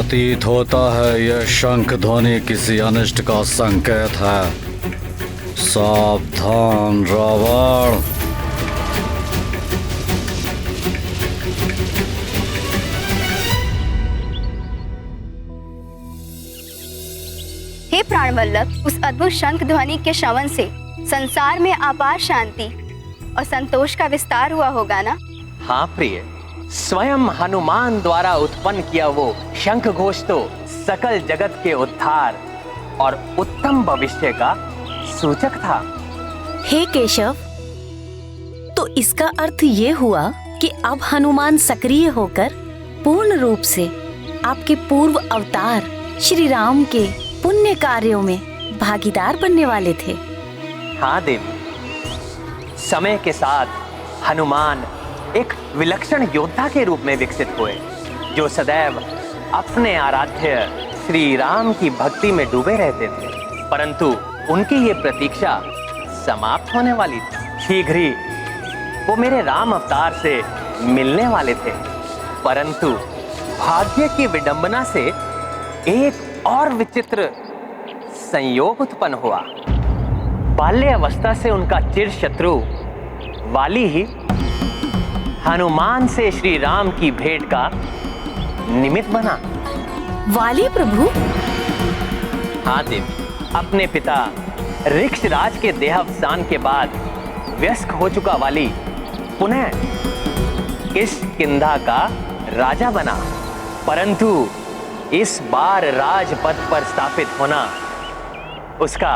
प्रतीत होता है यह शंख ध्वनि किसी अनिष्ट का संकेत है। सावधान रावण। हे प्राणवल्लभ, उस अद्भुत शंख ध्वनि के श्रवण से संसार में अपार शांति और संतोष का विस्तार हुआ होगा ना? हाँ प्रिय, स्वयं हनुमान द्वारा उत्पन्न किया वो शंख घोष तो सकल जगत के उद्धार और उत्तम भविष्य का सूचक था। हे केशव, तो इसका अर्थ ये हुआ कि अब हनुमान सक्रिय होकर पूर्ण रूप से आपके पूर्व अवतार श्री राम के पुण्य कार्यों में भागीदार बनने वाले थे। हाँ देवी, समय के साथ हनुमान एक विलक्षण योद्धा के रूप में विकसित हुए, जो सदैव अपने आराध्य श्री राम की भक्ति में डूबे रहते थे। परंतु उनकी ये प्रतीक्षा समाप्त होने वाली थी। शीघ्र ही वो मेरे राम अवतार से मिलने वाले थे, परंतु भाग्य की विडंबना से एक और विचित्र संयोग उत्पन्न हुआ। बाल्य अवस्था से उनका चिर शत्रु वाली ही हनुमान से श्री राम की भेंट का निमित्त बना। वाली प्रभु? हाँ देवी, अपने पिता ऋक्षराज के देहावसान के बाद व्यस्क हो चुका वाली पुनः किष्किंधा का राजा बना, परंतु इस बार राजपद पर स्थापित होना उसका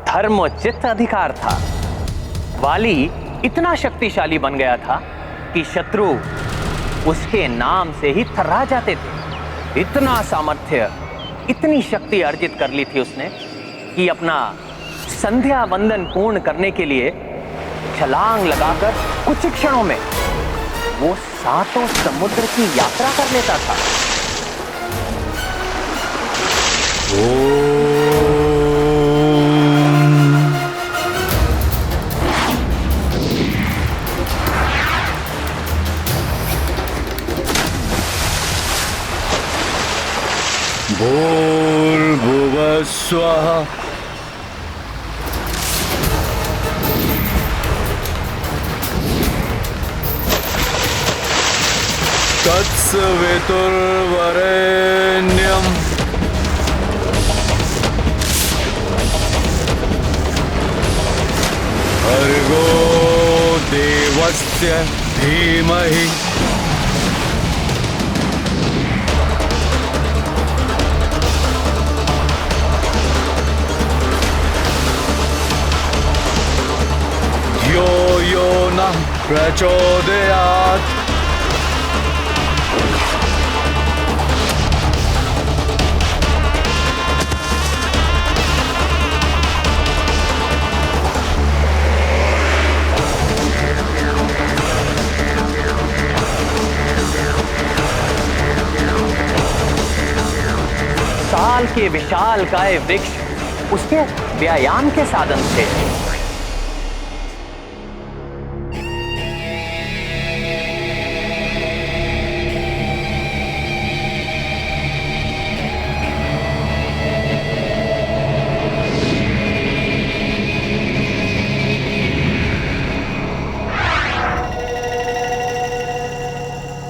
धर्मोचित अधिकार था। वाली इतना शक्तिशाली बन गया था कि शत्रु उसके नाम से ही थर्रा जाते थे। इतना सामर्थ्य, इतनी शक्ति अर्जित कर ली थी उसने कि अपना संध्या वंदन पूर्ण करने के लिए छलांग लगाकर कुछ क्षणों में वो 7 समुद्र की यात्रा कर लेता था। भूर्भुवः स्वः। तत्सवितुर्वरेण्यम्। भर्गो देवस्य धीमहि। यो यो नः प्रचोदयात्। साल के विशाल काय वृक्ष उसके व्यायाम के साधन थे।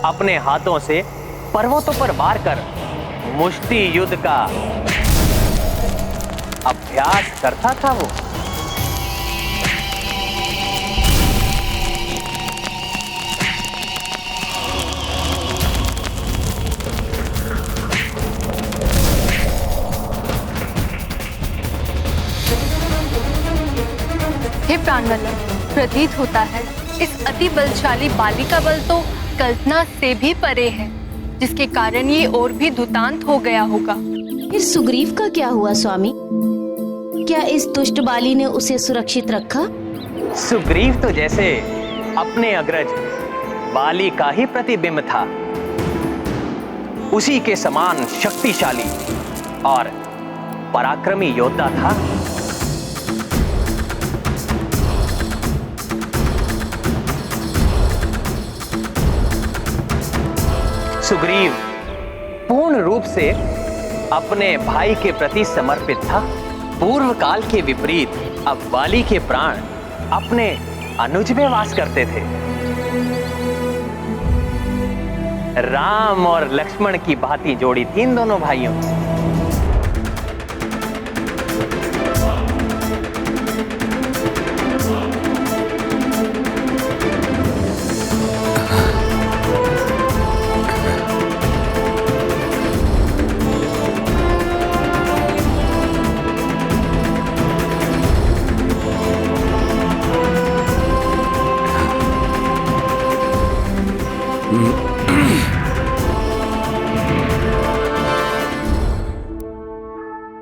अपने हाथों से पर्वतों पर वार कर मुष्टि युद्ध का अभ्यास करता था वो। हे प्राणवल्लभ, प्रतीत होता है इस अति बलशाली बाली का बल तो कल्पना से भी परे है, जिसके कारण ये और भी दुतांत हो गया होगा। फिर सुग्रीव का क्या हुआ स्वामी? क्या इस दुष्ट बाली ने उसे सुरक्षित रखा? सुग्रीव तो जैसे अपने अग्रज बाली का ही प्रतिबिंब था, उसी के समान शक्तिशाली और पराक्रमी योद्धा था। सुग्रीव पूर्ण रूप से अपने भाई के प्रति समर्पित था। पूर्व काल के विपरीत अब वाली के प्राण अपने अनुज में वास करते थे। राम और लक्ष्मण की भांति जोड़ी थी इन दोनों भाइयों की।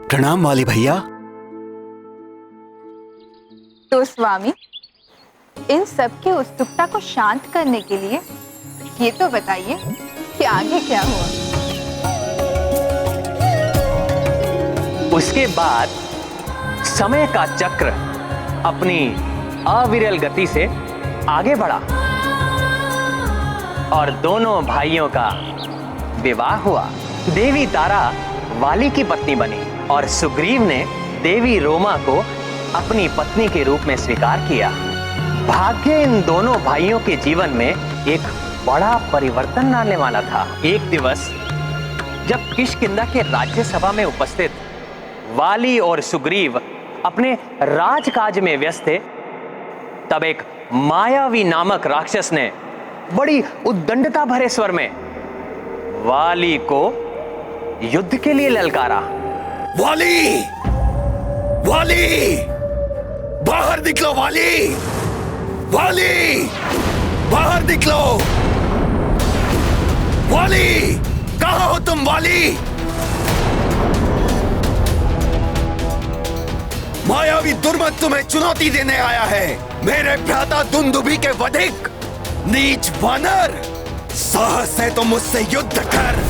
प्रणाम वाली भैया। तो स्वामी, इन सब की उत्सुकता को शांत करने के लिए ये तो बताइए कि आगे क्या हुआ। उसके बाद समय का चक्र अपनी अविरल गति से आगे बढ़ा और दोनों भाइयों का विवाह हुआ। देवी तारा वाली की पत्नी बनी और सुग्रीव ने देवी रोमा को अपनी पत्नी के रूप में स्वीकार किया। भाग्य इन दोनों भाइयों के जीवन में एक बड़ा परिवर्तन लाने वाला था। एक दिवस जब किष्किंधा के राज्यसभा में उपस्थित वाली और सुग्रीव अपने राजकाज में व्यस्त थे, तब एक मायावी नामक राक्षस ने बड़ी उद्दंडता भरे स्वर में वाली को युद्ध के लिए ललकारा। वाली! वाली! बाहर निकलो वाली! वाली! बाहर निकलो! वाली! कहाँ हो तुम वाली? मायावी दुर्मत तुम्हें चुनौती देने आया है। मेरे भ्राता दुंदुभी के वधिक नीच वानर, साहस है तो मुझसे युद्ध कर।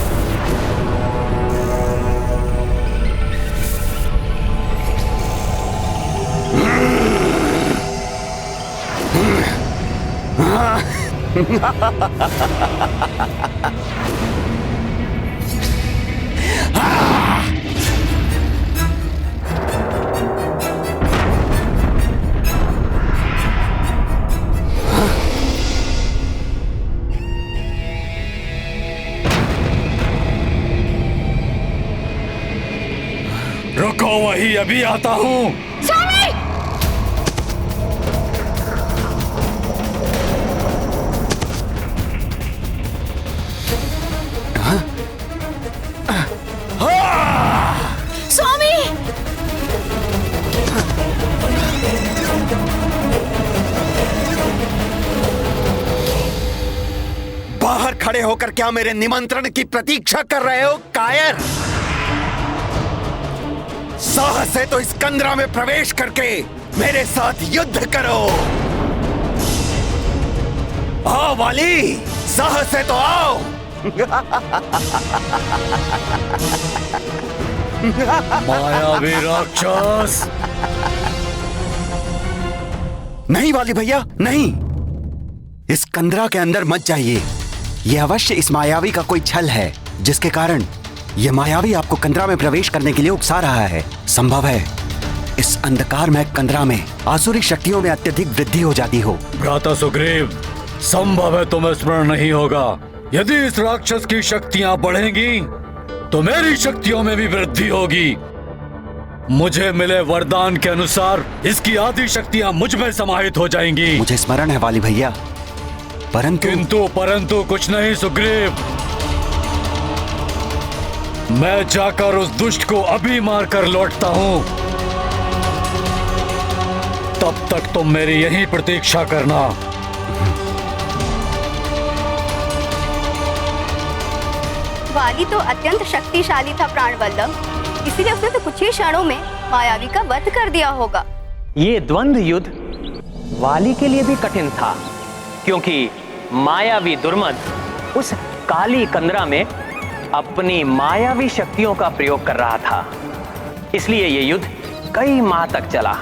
रुको, वही अभी आता हूँ। बाहर खड़े होकर क्या मेरे निमंत्रण की प्रतीक्षा कर रहे हो कायर? साहस है तो इस कंदरा में प्रवेश करके मेरे साथ युद्ध करो। आओ वाली, साहस है तो आओ। मायावी राक्षस! नहीं वाली भैया, नहीं। इस कंदरा के अंदर मत जाइए। यह अवश्य इस मायावी का कोई छल है, जिसके कारण यह मायावी आपको कंदरा में प्रवेश करने के लिए उकसा रहा है। संभव है इस अंधकारमय कंदरा में आसुरी शक्तियों में अत्यधिक वृद्धि हो जाती हो। भ्राता सुग्रीव, संभव है तुम्हें स्मरण नहीं होगा। यदि इस राक्षस की शक्तियां बढ़ेंगी तो मेरी शक्तियों में भी वृद्धि होगी। मुझे मिले वरदान के अनुसार इसकी आधी शक्तियां मुझ में समाहित हो जाएंगी। मुझे स्मरण है वाली भैया, परंतु कुछ नहीं सुग्रीव। मैं जाकर उस दुष्ट को अभी मारकर लौटता हूं। तब तक तुम मेरी यहीं प्रतीक्षा करना। वाली तो अत्यंत शक्तिशाली था प्राणवल्लभ, इसीलिए उसने तो कुछ ही क्षणों में मायावी का वध कर दिया होगा। ये द्वंद्व युद्ध वाली के लिए भी कठिन था, क्योंकि मायावी दुर्मद उस काली कंदरा में अपनी मायावी शक्तियों का प्रयोग कर रहा था। इसलिए ये युद्ध कई माह तक चला।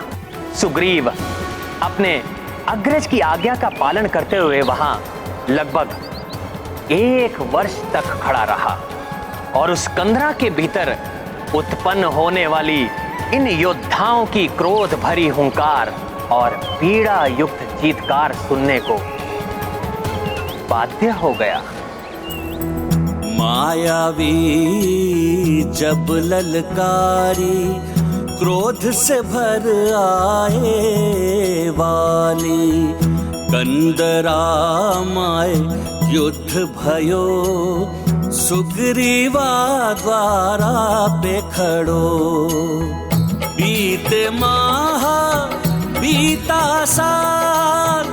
सुग्रीव अपने अग्रज की आज्ञा का पालन करते हुए वहां लगभग 1 वर्ष तक खड़ा रहा और उस कंदरा के भीतर उत्पन्न होने वाली इन योद्धाओं की क्रोध भरी हुंकार और पीड़ा युक्त चीत्कार सुनने को बाध्य हो गया। मायावी जब ललकारी क्रोध से भर आए वाली, कंदरा माय युद्ध भयो सुग्रीवा द्वारा पे खड़ो। बीते माह बीता साल,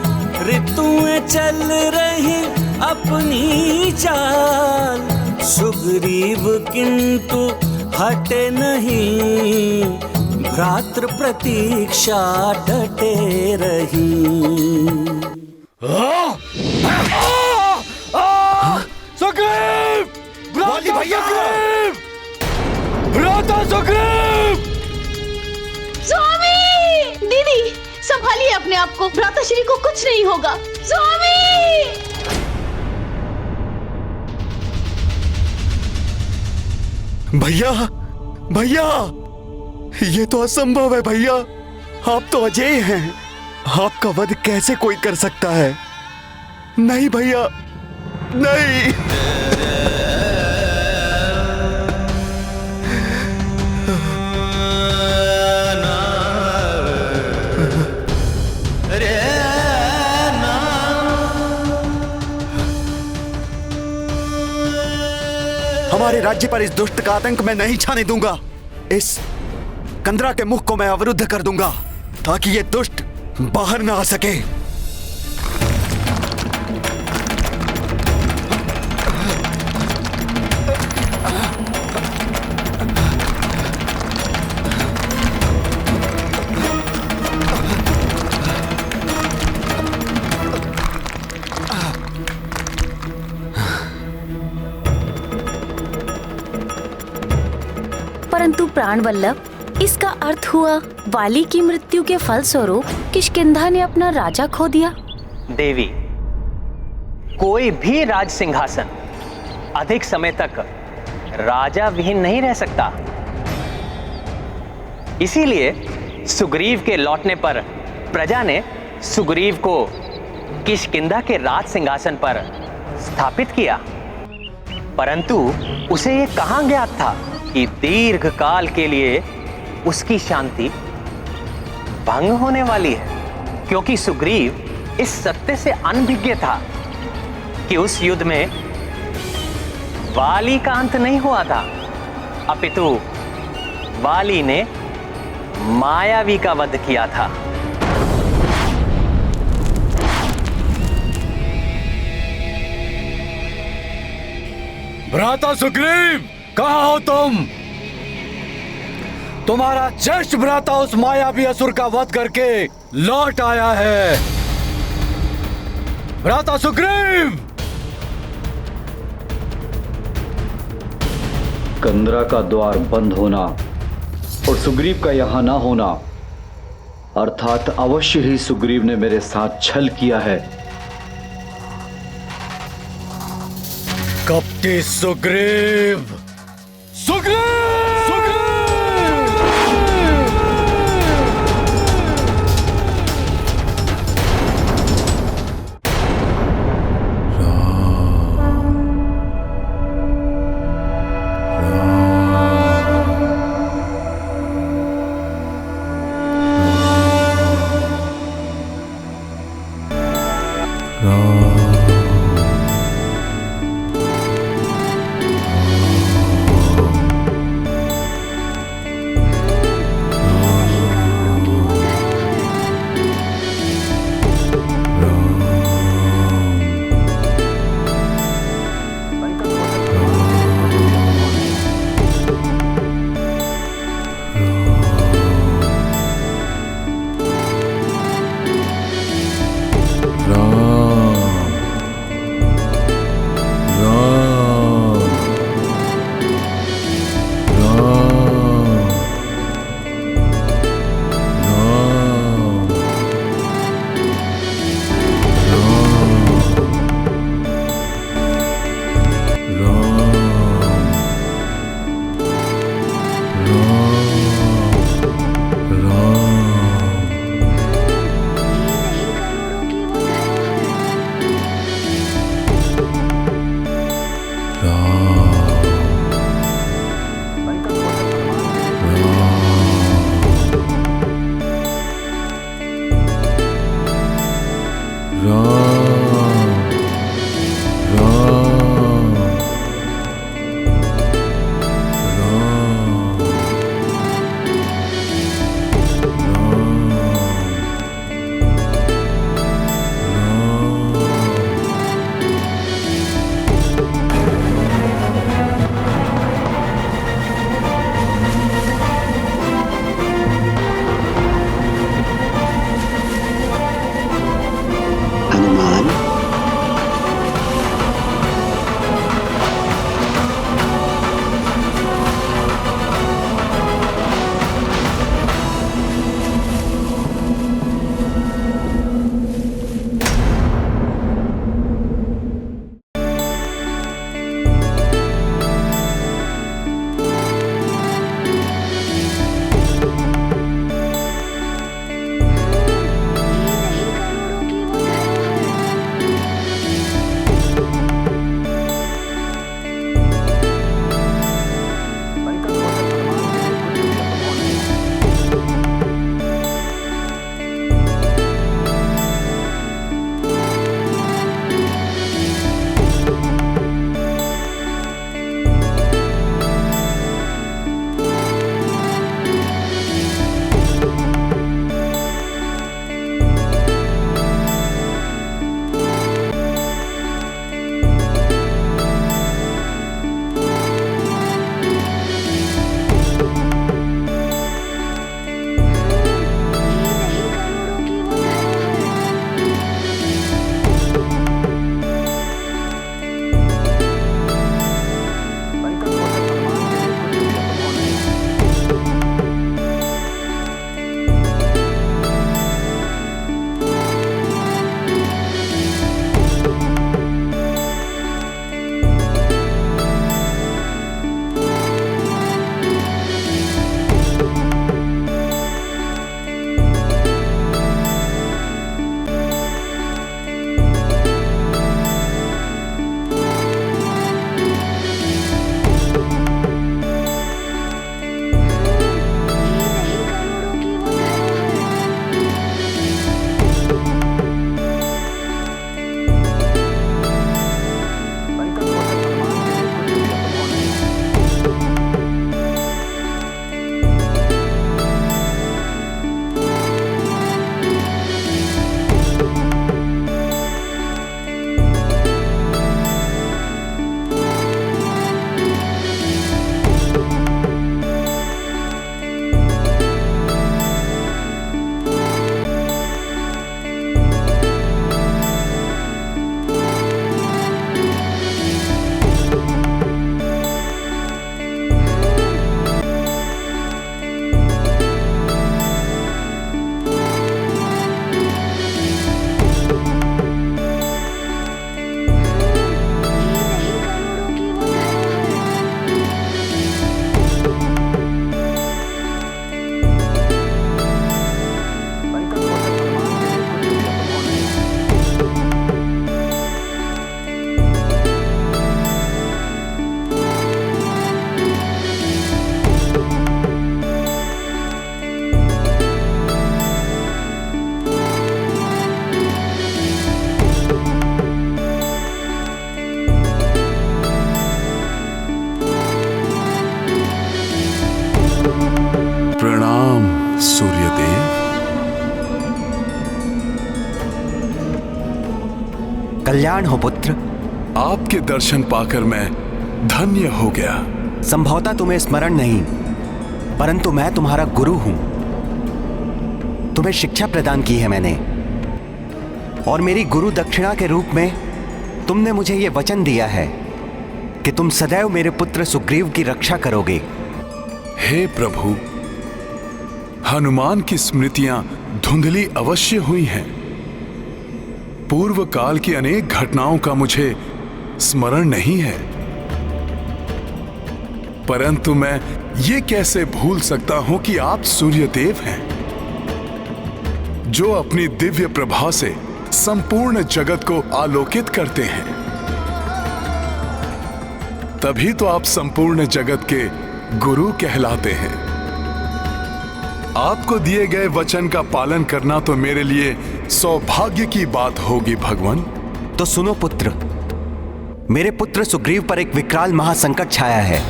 ऋतुएं चल रही अपनी चाल, सुग्रीव किंतु हटे नहीं, भ्रातृ प्रतीक्षा डटे रही। सुग्रीव! वाली भैया! भ्राता सुग्रीव! स्वामी! दीदी संभालिए अपने आप को, भ्राताश्री को कुछ नहीं होगा। स्वामी! भैया भैया, ये तो असंभव है भैया। आप तो अजय हैं, आपका वध कैसे कोई कर सकता है? नहीं भैया, नहीं। हमारे राज्य पर इस दुष्ट का आतंक मैं नहीं छाने दूंगा। इस कंदरा के मुख को मैं अवरुद्ध कर दूंगा ताकि ये दुष्ट बाहर ना आ सके। परंतु प्राणवल्लभ, इसका अर्थ हुआ वाली की मृत्यु के फलस्वरूप किष्किंधा ने अपना राजा खो दिया। देवी, कोई भी राज सिंहासन अधिक समय तक राजा विहीन नहीं रह सकता। इसीलिए सुग्रीव के लौटने पर प्रजा ने सुग्रीव को किष्किंधा के राज सिंहासन पर स्थापित किया। परंतु उसे यह कहां ज्ञात था कि दीर्घ काल के लिए उसकी शांति भंग होने वाली है, क्योंकि सुग्रीव इस सत्य से अनभिज्ञ था कि उस युद्ध में वाली का अंत नहीं हुआ था, अपितु वाली ने मायावी का वध किया था। भ्राता सुग्रीव, कहाँ हो तुम? तुम्हारा ज्येष्ठ भ्राता उस मायावी असुर का वध करके लौट आया है। भ्राता सुग्रीव! कंदरा का द्वार बंद होना और सुग्रीव का यहां ना होना, अर्थात अवश्य ही सुग्रीव ने मेरे साथ छल किया है। कपटी सुग्रीव! सुग्रीव! सूर्यदेव। कल्याण हो पुत्र। आपके दर्शन पाकर मैं धन्य हो गया। संभवतः तुम्हें स्मरण नहीं, परंतु मैं तुम्हारा गुरु हूं। तुम्हें शिक्षा प्रदान की है मैंने, और मेरी गुरु दक्षिणा के रूप में तुमने मुझे यह वचन दिया है कि तुम सदैव मेरे पुत्र सुग्रीव की रक्षा करोगे। हे प्रभु, हनुमान की स्मृतियां धुंधली अवश्य हुई हैं। पूर्व काल की अनेक घटनाओं का मुझे स्मरण नहीं है, परंतु मैं ये कैसे भूल सकता हूं कि आप सूर्यदेव हैं, जो अपनी दिव्य प्रभा से संपूर्ण जगत को आलोकित करते हैं। तभी तो आप संपूर्ण जगत के गुरु कहलाते हैं। आपको दिए गए वचन का पालन करना तो मेरे लिए सौभाग्य की बात होगी भगवान। तो सुनो पुत्र, मेरे पुत्र सुग्रीव पर एक विकराल महासंकट छाया है।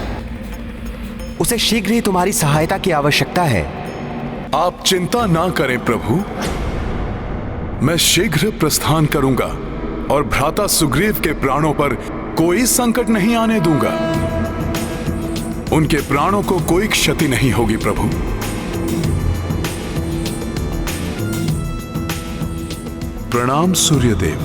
उसे शीघ्र ही तुम्हारी सहायता की आवश्यकता है। आप चिंता ना करें प्रभु, मैं शीघ्र प्रस्थान करूंगा और भ्राता सुग्रीव के प्राणों पर कोई संकट नहीं आने दूंगा। उनके प्राणों को कोई क्षति नहीं होगी प्रभु। प्रणाम सूर्यदेव।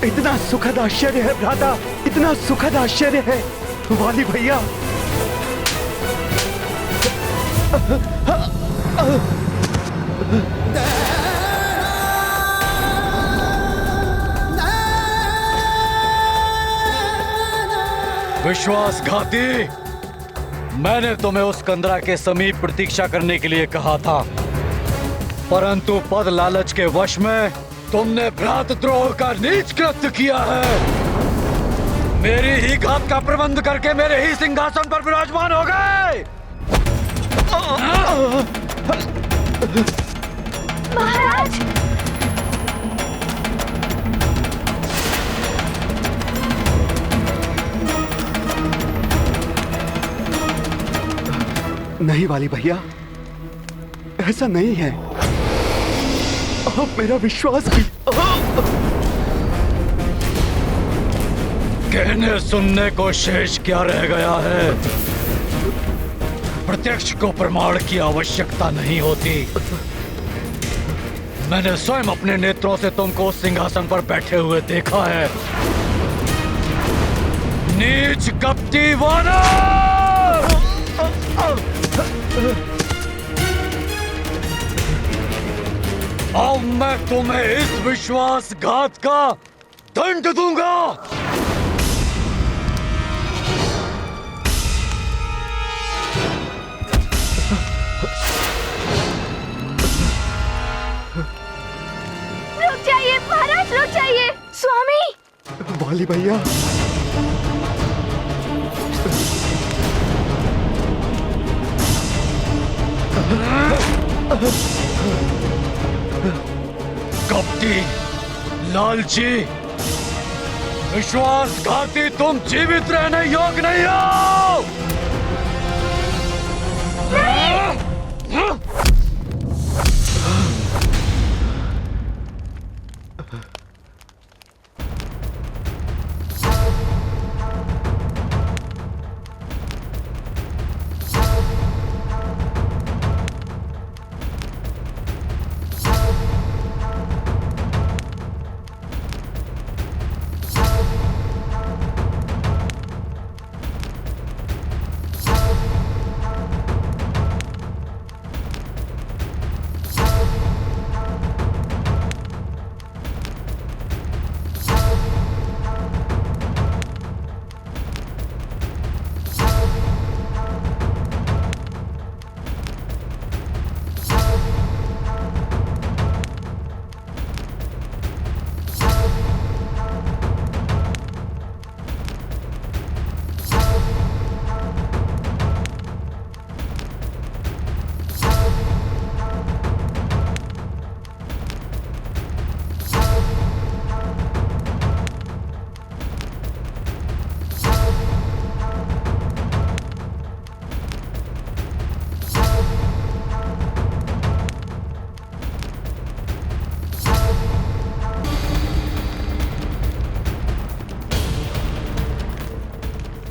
इतना सुखद आश्चर्य है भ्राता, इतना सुखद आश्चर्य है वाली भैया। विश्वासघाती, मैंने तुम्हें उस कंदरा के समीप प्रतीक्षा करने के लिए कहा था, परंतु पद लालच के वश में तुमने भ्रातृद्रोह का नीच कृत्य किया है। मेरी ही घात का प्रबंध करके मेरे ही सिंहासन पर विराजमान हो गए। महाराज, नहीं वाली भैया, ऐसा नहीं है। आप मेरा विश्वास भी। कहने सुनने को शेष क्या रह गया है? प्रत्यक्ष को प्रमाण की आवश्यकता नहीं होती। मैंने स्वयं अपने नेत्रों से तुमको उस सिंहासन पर बैठे हुए देखा है। नीच कपटी वानर! अब मैं तुम्हें इस विश्वासघात का दंड दूंगा। रुक जाइए महाराज, रुक जाइए। स्वामी, वाली भैया, कपटी, लालची, विश्वासघाती, तुम जीवित रहने योग्य नहीं हो।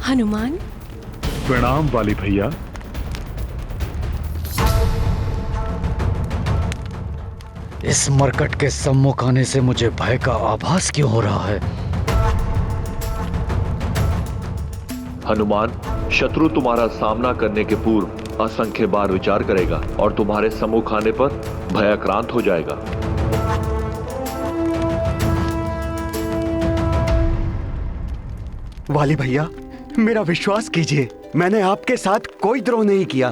हनुमान। प्रणाम वाली भैया। इस मरकट के सम्मुख आने से मुझे भय का आभास क्यों हो रहा है? हनुमान, शत्रु तुम्हारा सामना करने के पूर्व असंख्य बार विचार करेगा और तुम्हारे सम्मुख आने पर भयाक्रांत हो जाएगा। वाली भैया, मेरा विश्वास कीजिए, मैंने आपके साथ कोई द्रोह नहीं किया।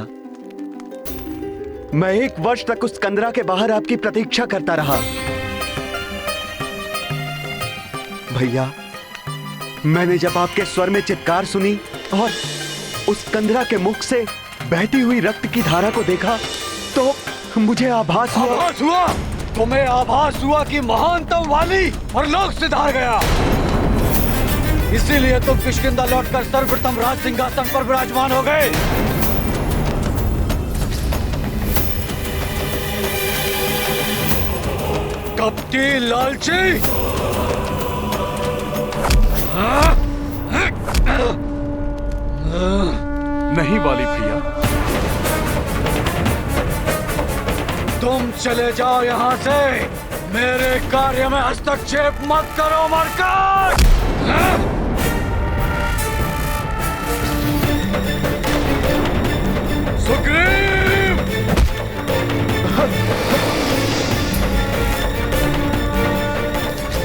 मैं 1 वर्ष तक उस कंदरा के बाहर आपकी प्रतीक्षा करता रहा। भैया, मैंने जब आपके स्वर में चित्कार सुनी और उस कंदरा के मुख से बहती हुई रक्त की धारा को देखा तो मुझे आभास हुआ। तुम्हें आभास हुआ कि महानतम वाली परलोक से धार गया, इसीलिए तुम किष्किंधा लौटकर सर्वप्रथम राज सिंहासन पर विराजमान हो गए। कपटी लालची! नहीं वाली भैया। तुम चले जाओ यहाँ से, मेरे कार्य में हस्तक्षेप मत करो मरकट! सुग्रीव!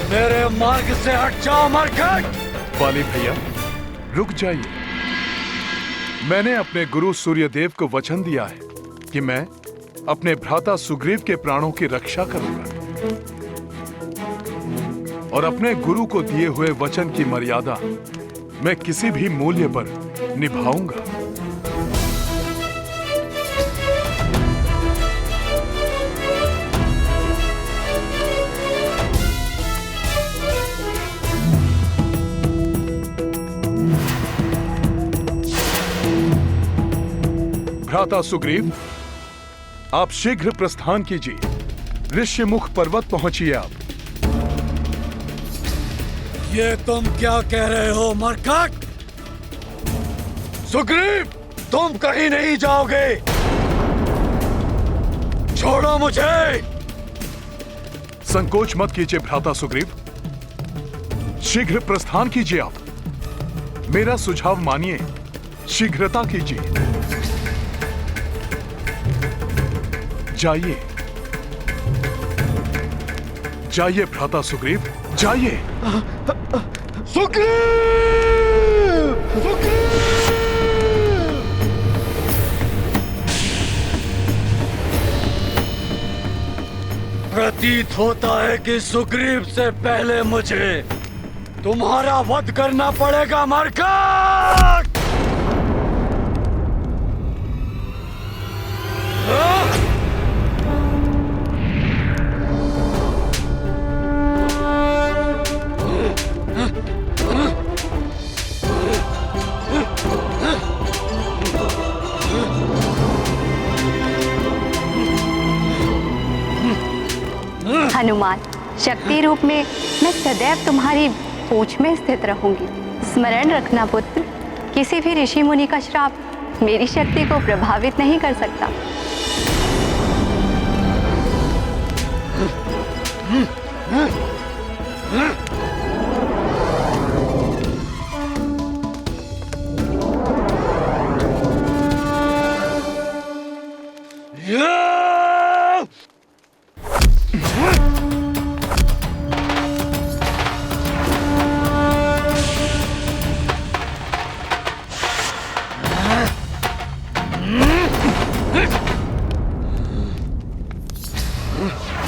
मेरे मार्ग से हट जाओ मरकट! वाली भैया, रुक जाइए। मैंने अपने गुरु सूर्यदेव को वचन दिया है कि मैं अपने भ्राता सुग्रीव के प्राणों की रक्षा करूंगा और अपने गुरु को दिए हुए वचन की मर्यादा मैं किसी भी मूल्य पर निभाऊंगा। भ्राता सुग्रीव, आप शीघ्र प्रस्थान कीजिए। ऋष्यमुख पर्वत पहुंचिए आप। ये तुम क्या कह रहे हो मरकट? सुग्रीव, तुम कहीं नहीं जाओगे। छोड़ो मुझे। संकोच मत कीजिए भ्राता सुग्रीव, शीघ्र प्रस्थान कीजिए आप। मेरा सुझाव मानिए, शीघ्रता कीजिए। जाइए जाइए भ्राता सुग्रीव, जाइए। सुग्रीव! सुग्रीव! प्रतीत होता है कि सुग्रीव से पहले मुझे तुम्हारा वध करना पड़ेगा मरकट! हनुमान, शक्ति रूप में मैं सदैव तुम्हारी पूंछ में स्थित रहूंगी। स्मरण रखना पुत्र, किसी भी ऋषि मुनि का श्राप मेरी शक्ति को प्रभावित नहीं कर सकता।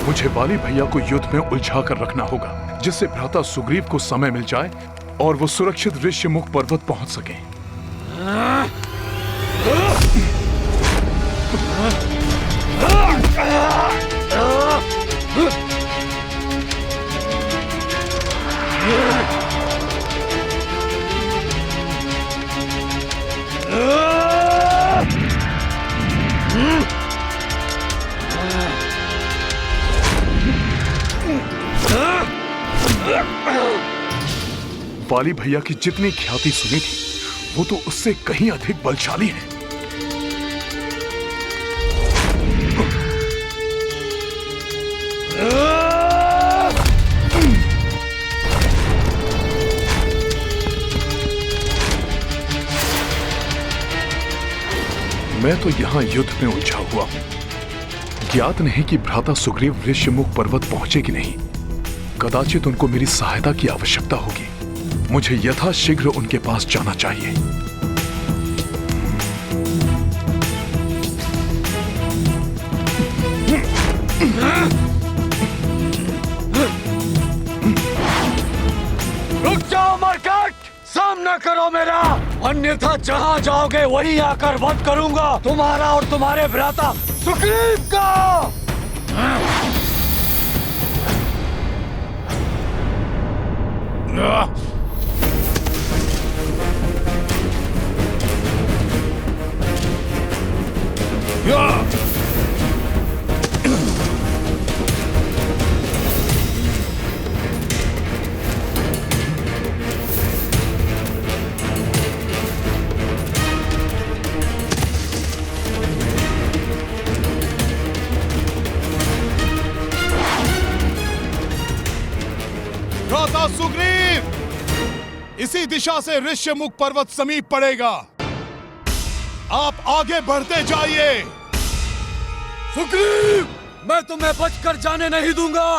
मुझे वाली भैया को युद्ध में उलझा कर रखना होगा, जिससे भ्राता सुग्रीव को समय मिल जाए और वो सुरक्षित ऋष्यमुख पर्वत पहुंच सके। वाली भैया की जितनी ख्याति सुनी थी वो तो उससे कहीं अधिक बलशाली है। मैं तो यहां युद्ध में उलझा हुआ हूं। ज्ञात नहीं कि भ्राता सुग्रीव ऋष्यमुख पर्वत पहुंचे कि नहीं। कदाचित उनको मेरी सहायता की आवश्यकता होगी। मुझे यथाशीघ्र उनके पास जाना चाहिए। रुक जाओ मरकट, सामना करो मेरा, अन्यथा जहां जाओगे वहीं आकर वध करूंगा तुम्हारा और तुम्हारे भ्राता सुग्रीव का। भ्राता सुग्रीव, इसी दिशा से ऋष्यमुख पर्वत समीप पड़ेगा। आप आगे बढ़ते जाइए। सुग्रीव, मैं तुम्हें बचकर जाने नहीं दूंगा।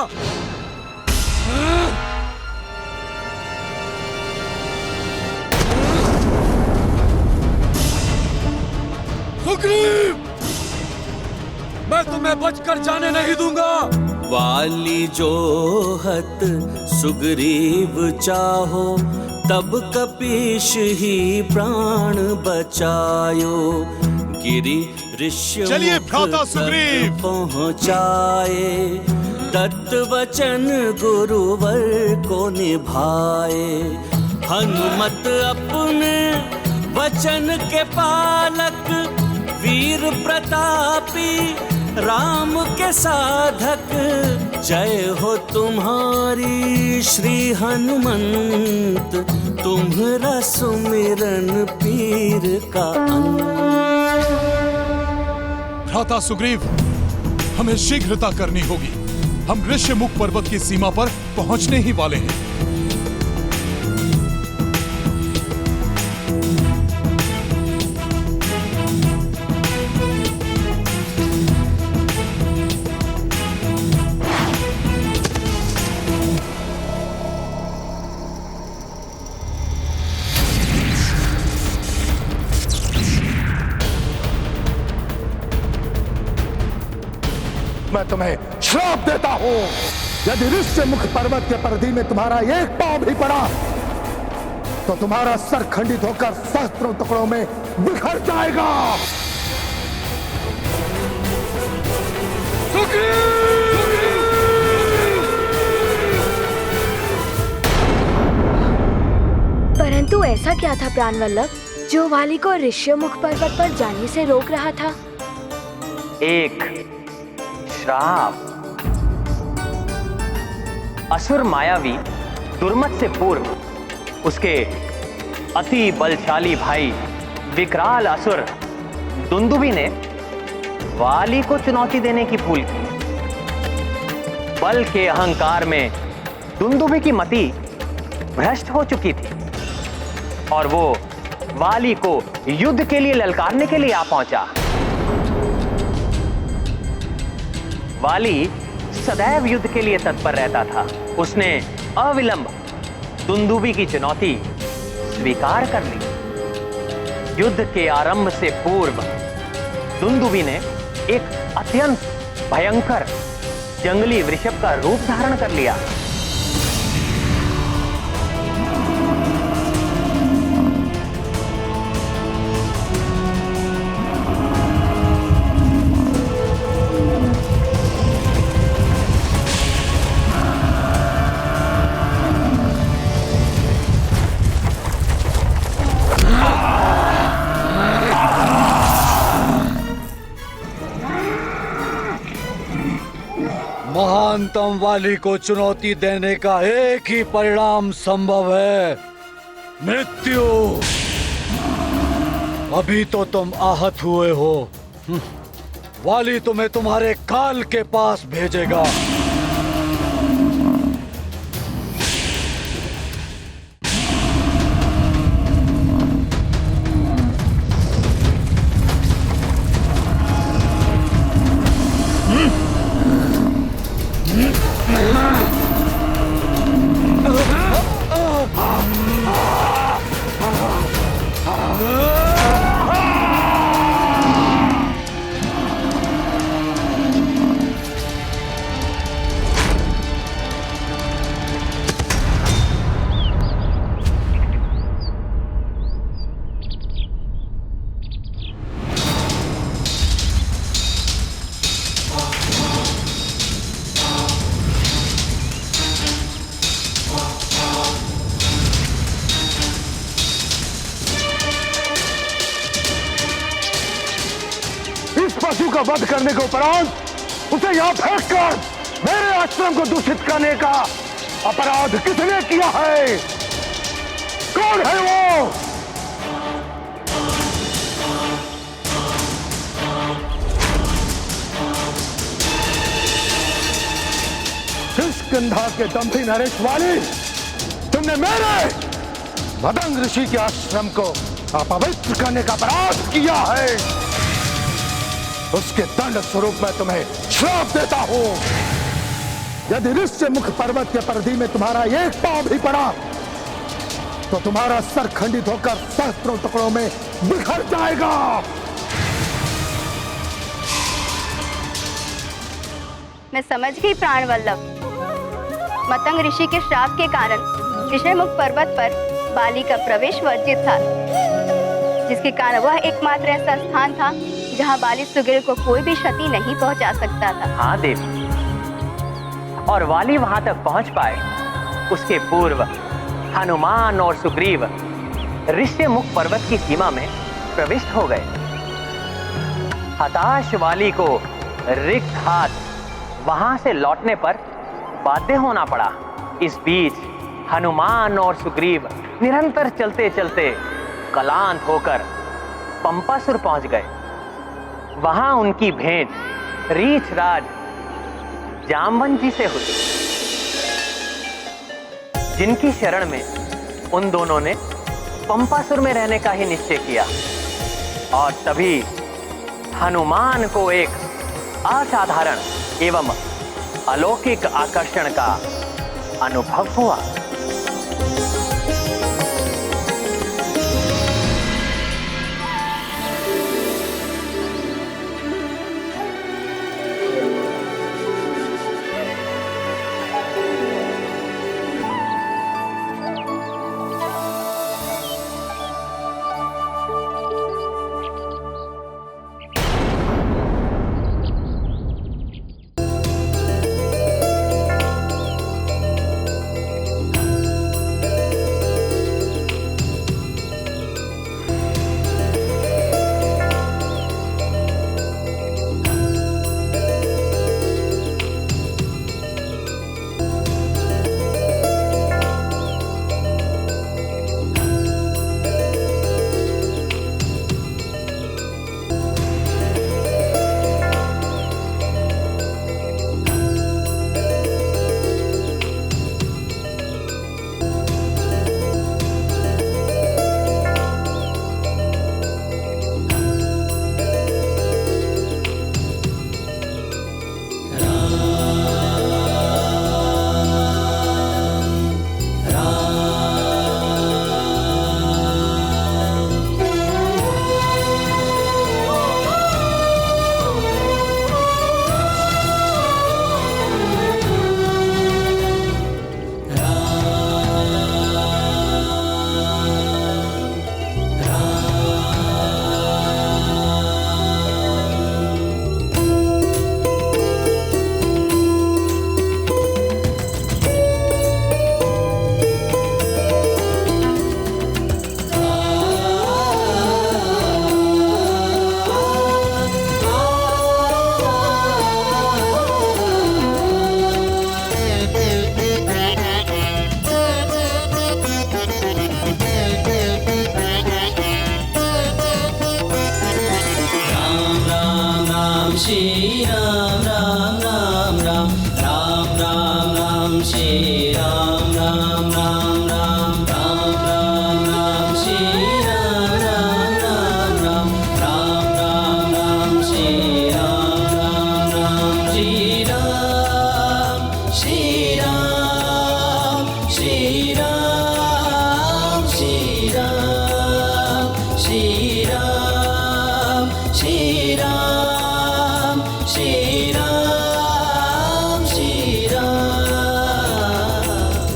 सुग्रीव, मैं तुम्हें बचकर जाने नहीं दूंगा। वाली जोहत सुग्रीव चाहो, तब कपीश ही प्राण बचायो। गिरि ऋष्य चलिए भ्राता सुग्रीव पहुँचाए, तत्वचन गुरुवर को निभाए। हनुमत अपने वचन के पालक, वीर प्रतापी राम के साधक। जय हो तुम्हारी श्री हनुमंत, तुम्हारा सुमिरन पीर का अंत। भ्राता सुग्रीव, हमें शीघ्रता करनी होगी। हम ऋष्यमुख पर्वत की सीमा पर पहुंचने ही वाले हैं। मैं तुम्हें श्राप देता हूं, यदि ऋष्यमुख पर्वत के परिधि में तुम्हारा एक पांव भी पड़ा तो तुम्हारा सर खंडित होकर सहस्त्रों टुकड़ों में बिखर जाएगा। परंतु ऐसा क्या था प्राणवल्लभ जो वाली को ऋष्यमुख पर्वत पर जाने से रोक रहा था? एक श्राप। असुर मायावी दुर्मत से पूर्व उसके अति बलशाली भाई विकराल असुर दुंदुभी ने वाली को चुनौती देने की भूल की। बल के अहंकार में दुंदुभी की मति भ्रष्ट हो चुकी थी और वो वाली को युद्ध के लिए ललकारने के लिए आ पहुंचा। वाली सदैव युद्ध के लिए तत्पर रहता था। उसने अविलंब दुंदुभी की चुनौती स्वीकार कर ली। युद्ध के आरंभ से पूर्व दुंदुभी ने एक अत्यंत भयंकर जंगली वृषभ का रूप धारण कर लिया। महानतम वाली को चुनौती देने का एक ही परिणाम संभव है, मृत्यु। अभी तो तुम आहत हुए हो। वाली तुम्हें तुम्हारे काल के पास भेजेगा। पशु का वध करने के उपरांत उसे यहाँ फेंक कर मेरे आश्रम को दूषित करने का अपराध किसने किया है? कौन है वो? किष्किंधा के दंभी नरेश वाली, तुमने मेरे मदंग ऋषि के आश्रम को अपवित्र करने का अपराध किया है। उसके दंड स्वरूप मैं तुम्हें श्राप देता हूं। यदि ऋष्य मुख पर्वत के परिधि में तुम्हारा एक पांव भी पड़ा तो तुम्हारा सर खंडित होकर सहस्त्रों टुकड़ों में बिखर जाएगा। मैं समझ गई प्राण वल्लभ। मतंग ऋषि के श्राप के कारण ऋषिमुख पर्वत पर बाली का प्रवेश वर्जित था, जिसके कारण वह एकमात्र ऐसा स्थान था जहां बाली सुग्रीव को कोई भी क्षति नहीं पहुंचा सकता था। हाँ देवी, और वाली वहां तक पहुंच पाए उसके पूर्व हनुमान और सुग्रीव ऋष्यमुख पर्वत की सीमा में प्रविष्ट हो गए। हताश वाली को रिक्त हाथ वहां से लौटने पर बाध्य होना पड़ा। इस बीच हनुमान और सुग्रीव निरंतर चलते चलते क्लांत होकर पंपासुर पहुंच गए। वहां उनकी भेंट रीछ राज जामवंत जी से हुई, जिनकी शरण में उन दोनों ने पंपासुर में रहने का ही निश्चय किया। और तभी हनुमान को एक असाधारण एवं अलौकिक आकर्षण का अनुभव हुआ। श्री राम राम राम राम राम राम राम श्री राम राम राम राम राम राम राम श्री राम राम राम राम राम राम राम श्री राम राम राम श्री राम श्री राम श्री राम श्री राम श्री राम श्री राम श्री राम श्री राम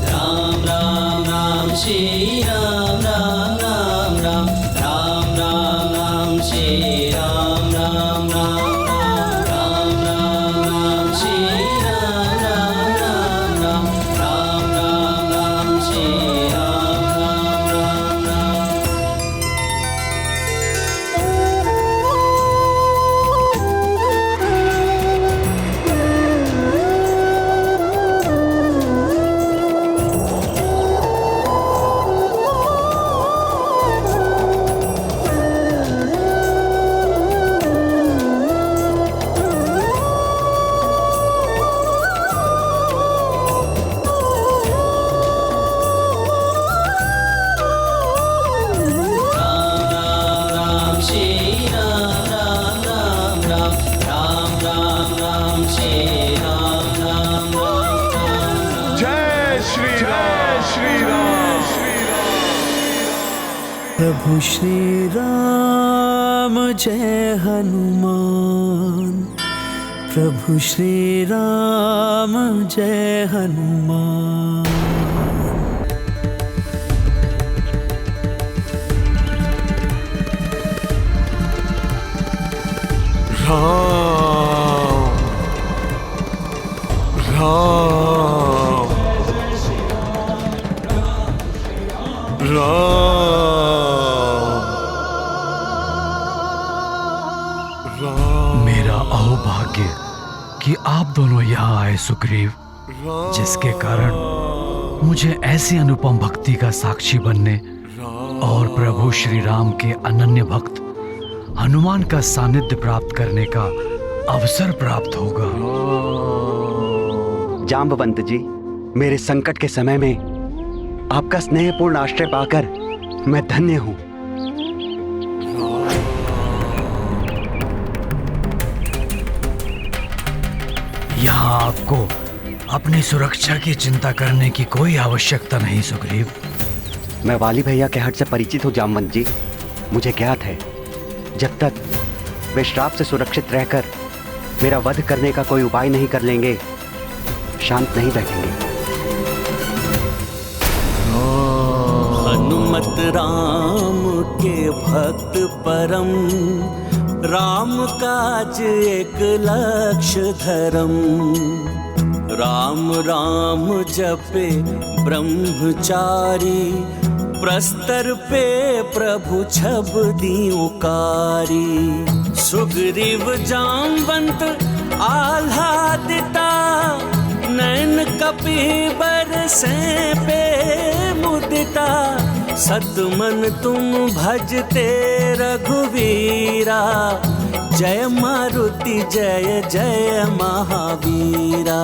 राम राम राम श्री राम राम राम राम राम राम राम श्री राम राम राम राम राम राम श्री राम राम राम राम राम राम राम श्री राम राम राम राम राम श्री राम राम राम राम राम राम राम श्री राम राम राम राम जय श्री राम श्री राम प्रभु श्री राम जय हनुमान प्रभु श्री राम जय हनुमान मेरा अहोभाग्य कि आप दोनों यहाँ आए सुग्रीव, जिसके कारण मुझे ऐसी अनुपम भक्ति का साक्षी बनने और प्रभु श्री राम के अनन्य भक्त हनुमान का सानिध्य प्राप्त करने का अवसर प्राप्त होगा। जाम्बवंत जी, मेरे संकट के समय में आपका स्नेहपूर्ण आश्रय पाकर मैं धन्य हूँ। यहाँ आपको अपनी सुरक्षा की चिंता करने की कोई आवश्यकता नहीं सुग्रीव। मैं वाली भैया के हट से परिचित हूँ जामवंत जी। मुझे ज्ञात है जब तक वे श्राप से सुरक्षित रहकर मेरा वध करने का कोई उपाय नहीं कर लेंगे, शांत नहीं बैठेंगे। हनुमत राम के भक्त परम, राम काज एक लक्ष्य धरम। राम राम जपे ब्रह्मचारी, प्रस्तर पे प्रभु छब दीउकारी। सुग्रीव जामवंत आह्लादिता, नैन कपि बरसे पे मुदिता। सतमन तुम भजते रघुवीरा, जय मारुति जय जय महावीरा।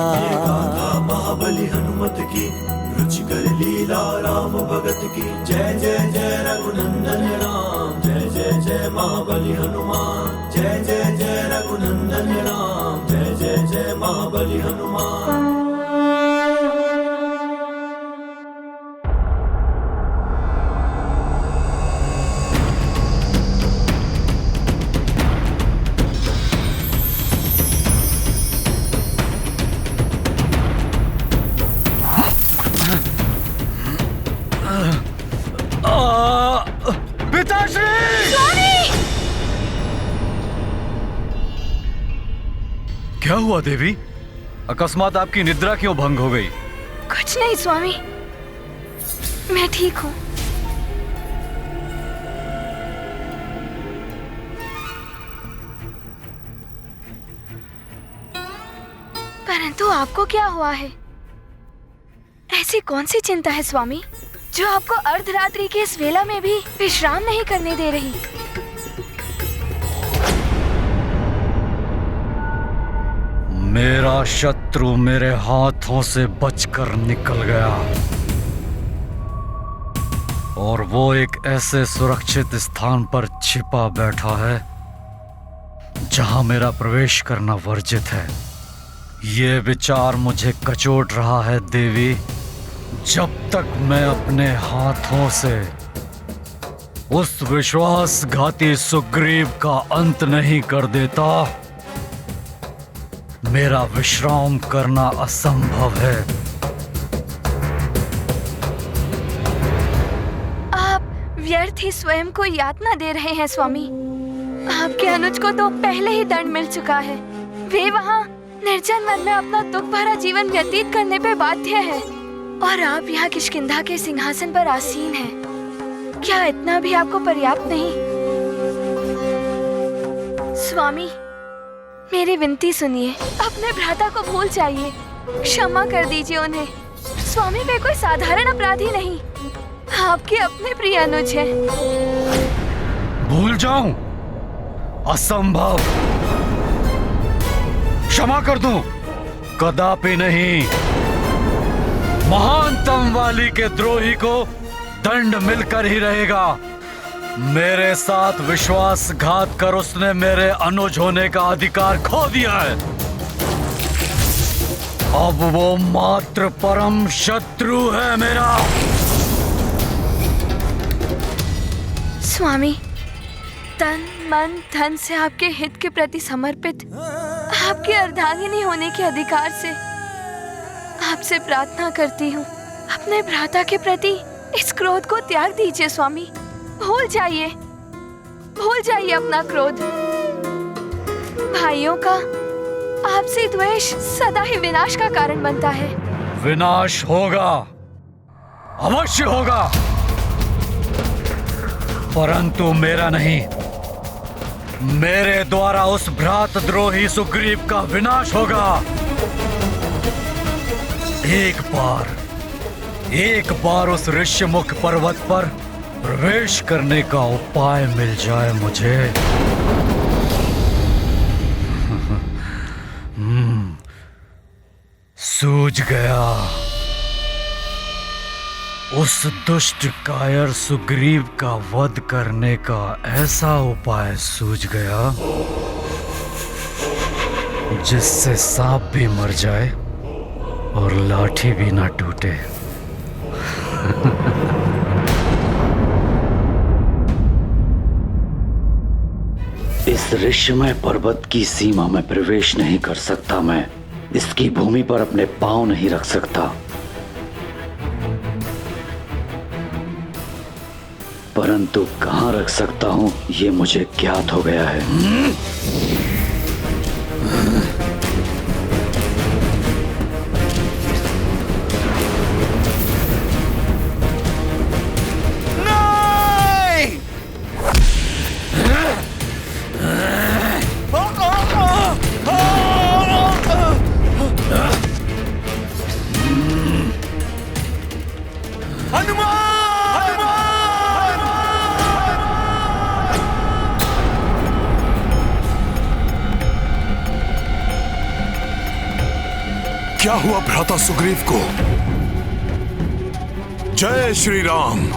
महाबली हनुमत की रुचिकर लीला, राम भगत की जय जय जय रघुनंदन राम। जय जय जय महाबली हनुमान, जय जय जय रघुनंदन राम। जय जय जय महाबली हनुमान। क्या हुआ देवी? अकस्मात आपकी निद्रा क्यों भंग हो गई? कुछ नहीं स्वामी, मैं ठीक हूँ। परंतु आपको क्या हुआ है? ऐसी कौन सी चिंता है स्वामी, जो आपको अर्धरात्रि के इस वेला में भी विश्राम नहीं करने दे रही? मेरा शत्रु मेरे हाथों से बचकर निकल गया और वो एक ऐसे सुरक्षित स्थान पर छिपा बैठा है जहां मेरा प्रवेश करना वर्जित है। ये विचार मुझे कचोट रहा है देवी। जब तक मैं अपने हाथों से उस विश्वासघाती सुग्रीव का अंत नहीं कर देता, मेरा विश्राम करना असंभव है। आप व्यर्थ ही स्वयं को यातना दे रहे हैं स्वामी। आपके अनुज को तो पहले ही दंड मिल चुका है। वे वहाँ निर्जन वन में अपना दुख भरा जीवन व्यतीत करने पे बाध्य है और आप यहाँ किष्किंधा के सिंहासन पर आसीन हैं। क्या इतना भी आपको पर्याप्त नहीं? स्वामी, मेरी विनती सुनिए। अपने भ्राता को भूल जाइए, क्षमा कर दीजिए उन्हें। स्वामी वे कोई साधारण अपराधी नहीं, आपके अपने प्रिय अनुज हैं। भूल जाऊं? असंभव। क्षमा कर दूं? कदापि नहीं। महानतम वाली के द्रोही को दंड मिलकर ही रहेगा। मेरे साथ विश्वासघात कर उसने मेरे अनुज होने का अधिकार खो दिया है। अब वो मात्र परम शत्रु है मेरा। स्वामी, तन मन धन से आपके हित के प्रति समर्पित आपकी अर्धांगिनी होने के अधिकार से आपसे प्रार्थना करती हूँ, अपने भ्राता के प्रति इस क्रोध को त्याग दीजिए स्वामी। भूल जाइए अपना क्रोध। भाइयों का आपसे द्वेष सदा ही विनाश का कारण बनता है। विनाश होगा, अवश्य होगा, परंतु मेरा नहीं। मेरे द्वारा उस भ्रातद्रोही सुग्रीव का विनाश होगा। एक बार उस ऋष्यमुख पर्वत पर प्रवेश करने का उपाय मिल जाए मुझे, सूझ गया। उस दुष्ट कायर सुग्रीव का वध करने का ऐसा उपाय सूझ गया जिससे सांप भी मर जाए और लाठी भी ना टूटे। इस ऋष्यमय पर्वत की सीमा में प्रवेश नहीं कर सकता मैं। इसकी भूमि पर अपने पांव नहीं रख सकता, परंतु कहां रख सकता हूं ये मुझे ज्ञात हो गया है। क्या हुआ भ्राता सुग्रीव को? जय श्री राम।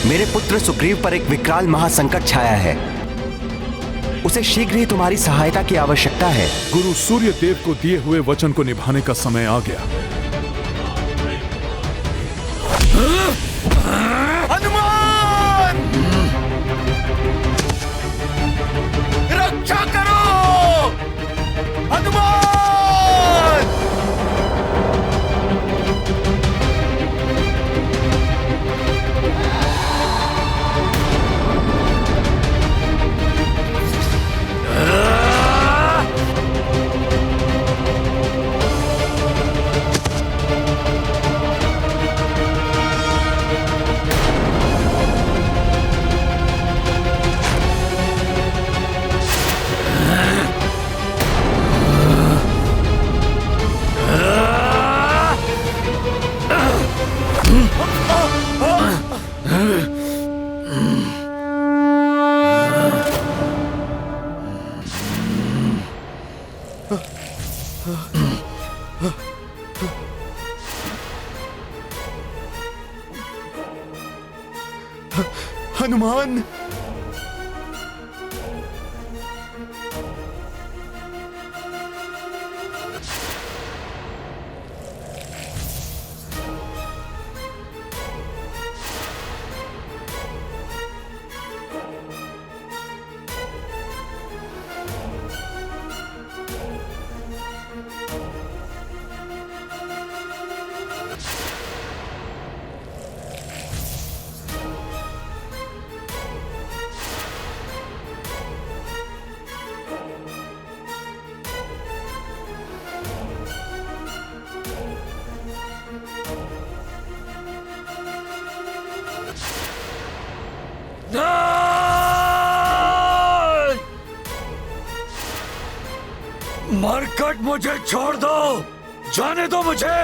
मेरे पुत्र सुग्रीव पर एक विकराल महासंकट छाया है। उसे शीघ्र ही तुम्हारी सहायता की आवश्यकता है। गुरु सूर्य देव को दिए हुए वचन को निभाने का समय आ गया। हनुमान! रक्षा करो! हनुमान! हनुमान। मरकट, मुझे छोड़ दो, जाने दो मुझे।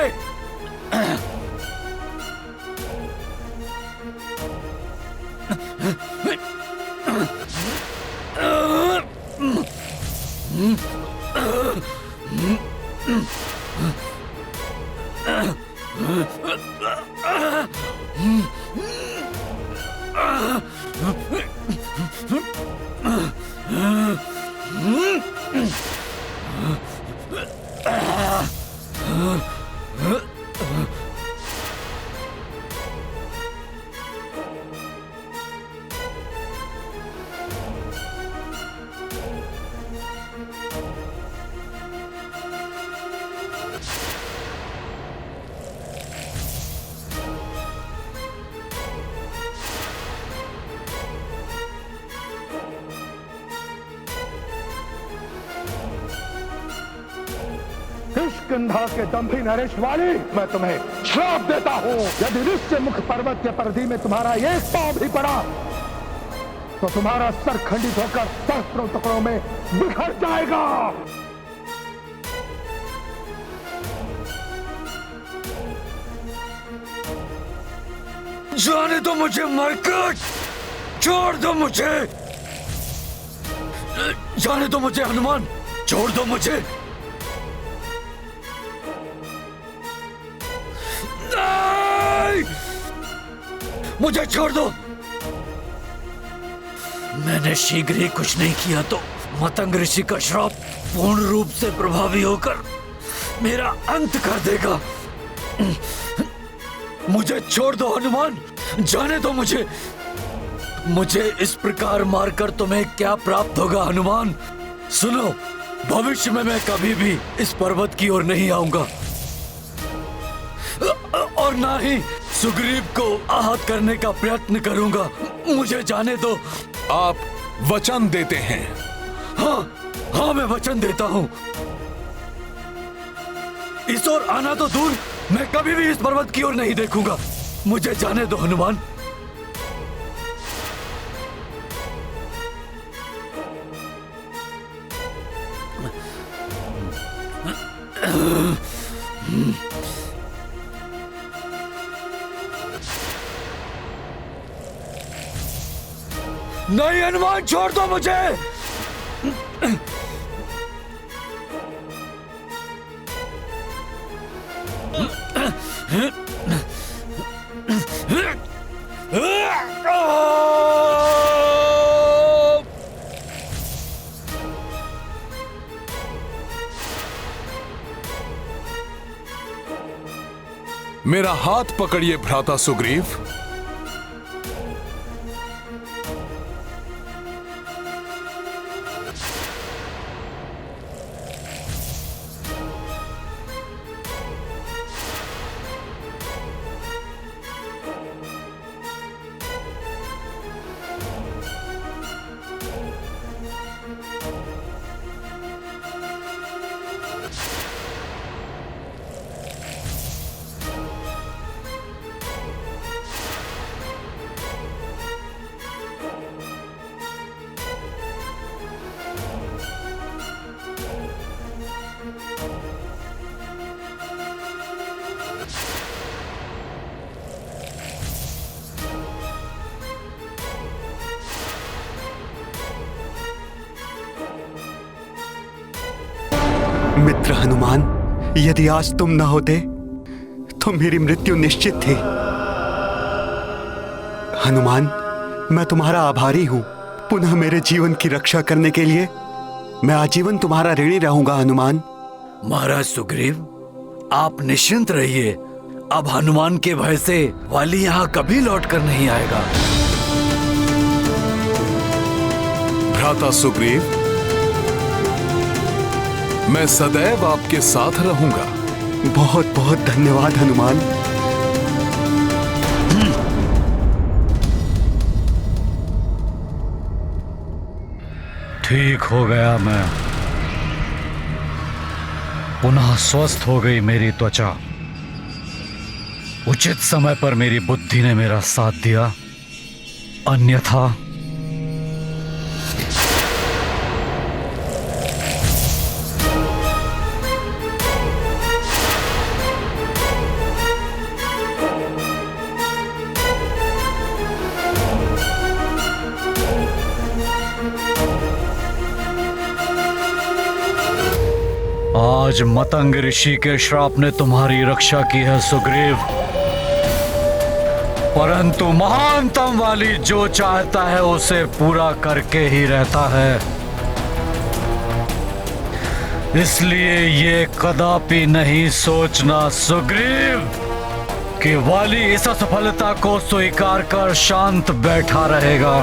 किष्किंधा के दंभी नरेश वाली, मैं तुम्हें श्राप देता हूँ, यदि ऋष्य मुख पर्वत के परिधि में तुम्हारा एक पांव भी पड़ा तो तुम्हारा सर खंडित होकर सहस्त्रों टुकड़ों में बिखर जाएगा। जाने दो मुझे मरकट, छोड़ दो मुझे, जाने दो मुझे हनुमान, छोड़ दो मुझे। नहीं! मुझे छोड़ दो। मैंने शीघ्र ही कुछ नहीं किया तो मतंग ऋषि का श्राप पूर्ण रूप से प्रभावी होकर मेरा अंत कर देगा। मुझे छोड़ दो हनुमान, जाने दो मुझे। मुझे इस प्रकार मारकर तुम्हें क्या प्राप्त होगा हनुमान? सुनो, भविष्य में मैं कभी भी इस पर्वत की ओर नहीं आऊंगा और ना ही सुग्रीव को आहत करने का प्रयत्न करूंगा। मुझे जाने दो। आप वचन देते हैं? हाँ, मैं वचन देता हूँ। इस ओर आना तो दूर, मैं कभी भी इस पर्वत की ओर नहीं देखूंगा। मुझे जाने दो हनुमान। नहीं हनुमान, छोड़ दो मुझे। मेरा हाथ पकड़िए भ्राता सुग्रीव। मित्र हनुमान, यदि आज तुम न होते तो मेरी मृत्यु निश्चित थी। हनुमान, मैं तुम्हारा आभारी हूँ। पुनः मेरे जीवन की रक्षा करने के लिए मैं आजीवन तुम्हारा ऋणी रहूंगा हनुमान। महाराज सुग्रीव, आप निश्चिंत रहिए। अब हनुमान के भय से वाली यहाँ कभी लौट कर नहीं आएगा। भ्राता सुग्रीव, मैं सदैव आपके साथ रहूंगा। बहुत बहुत धन्यवाद हनुमान। ठीक हो गया मैं। पुनः स्वस्थ हो गई मेरी त्वचा। उचित समय पर मेरी बुद्धि ने मेरा साथ दिया, अन्यथा आज मतंग ऋषि के श्राप ने तुम्हारी रक्षा की है सुग्रीव, परंतु महानतम वाली जो चाहता है उसे पूरा करके ही रहता है। इसलिए ये कदापि नहीं सोचना सुग्रीव कि वाली इस असफलता को स्वीकार कर शांत बैठा रहेगा।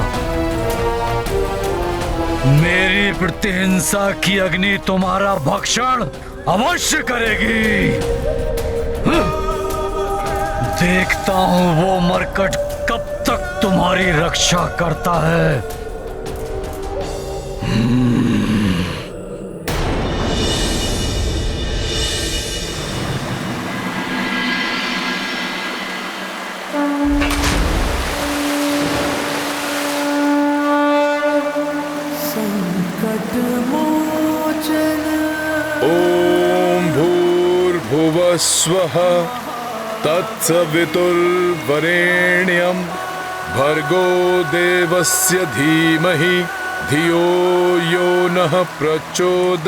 मेरी प्रतिहिंसा की अग्नि तुम्हारा भक्षण अवश्य करेगी। देखता हूं वो मरकट कब तक तुम्हारी रक्षा करता है। ओम भूर्भुवस्वः तत्सवितुर्वरेण्यं भर्गो देवस्य धीमहि धियो यो नः प्रचोदयात्।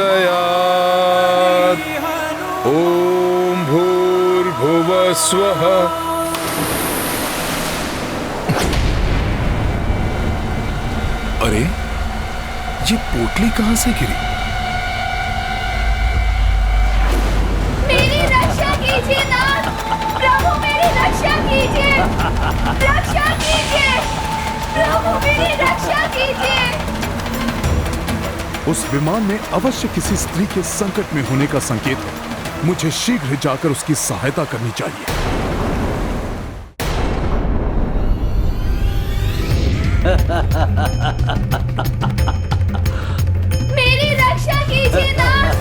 ओम भूर्भुवस्वः। अरे ये पोटली कहां से गिरी? मेरी रक्षा कीजिए नाथ, प्रभु मेरी रक्षा कीजिए, रक्षा कीजिए, प्रभु मेरी रक्षा कीजिए। उस विमान में अवश्य किसी स्त्री के संकट में होने का संकेत है। मुझे शीघ्र जाकर उसकी सहायता करनी चाहिए। मेरी रक्षा कीजिए नाथ,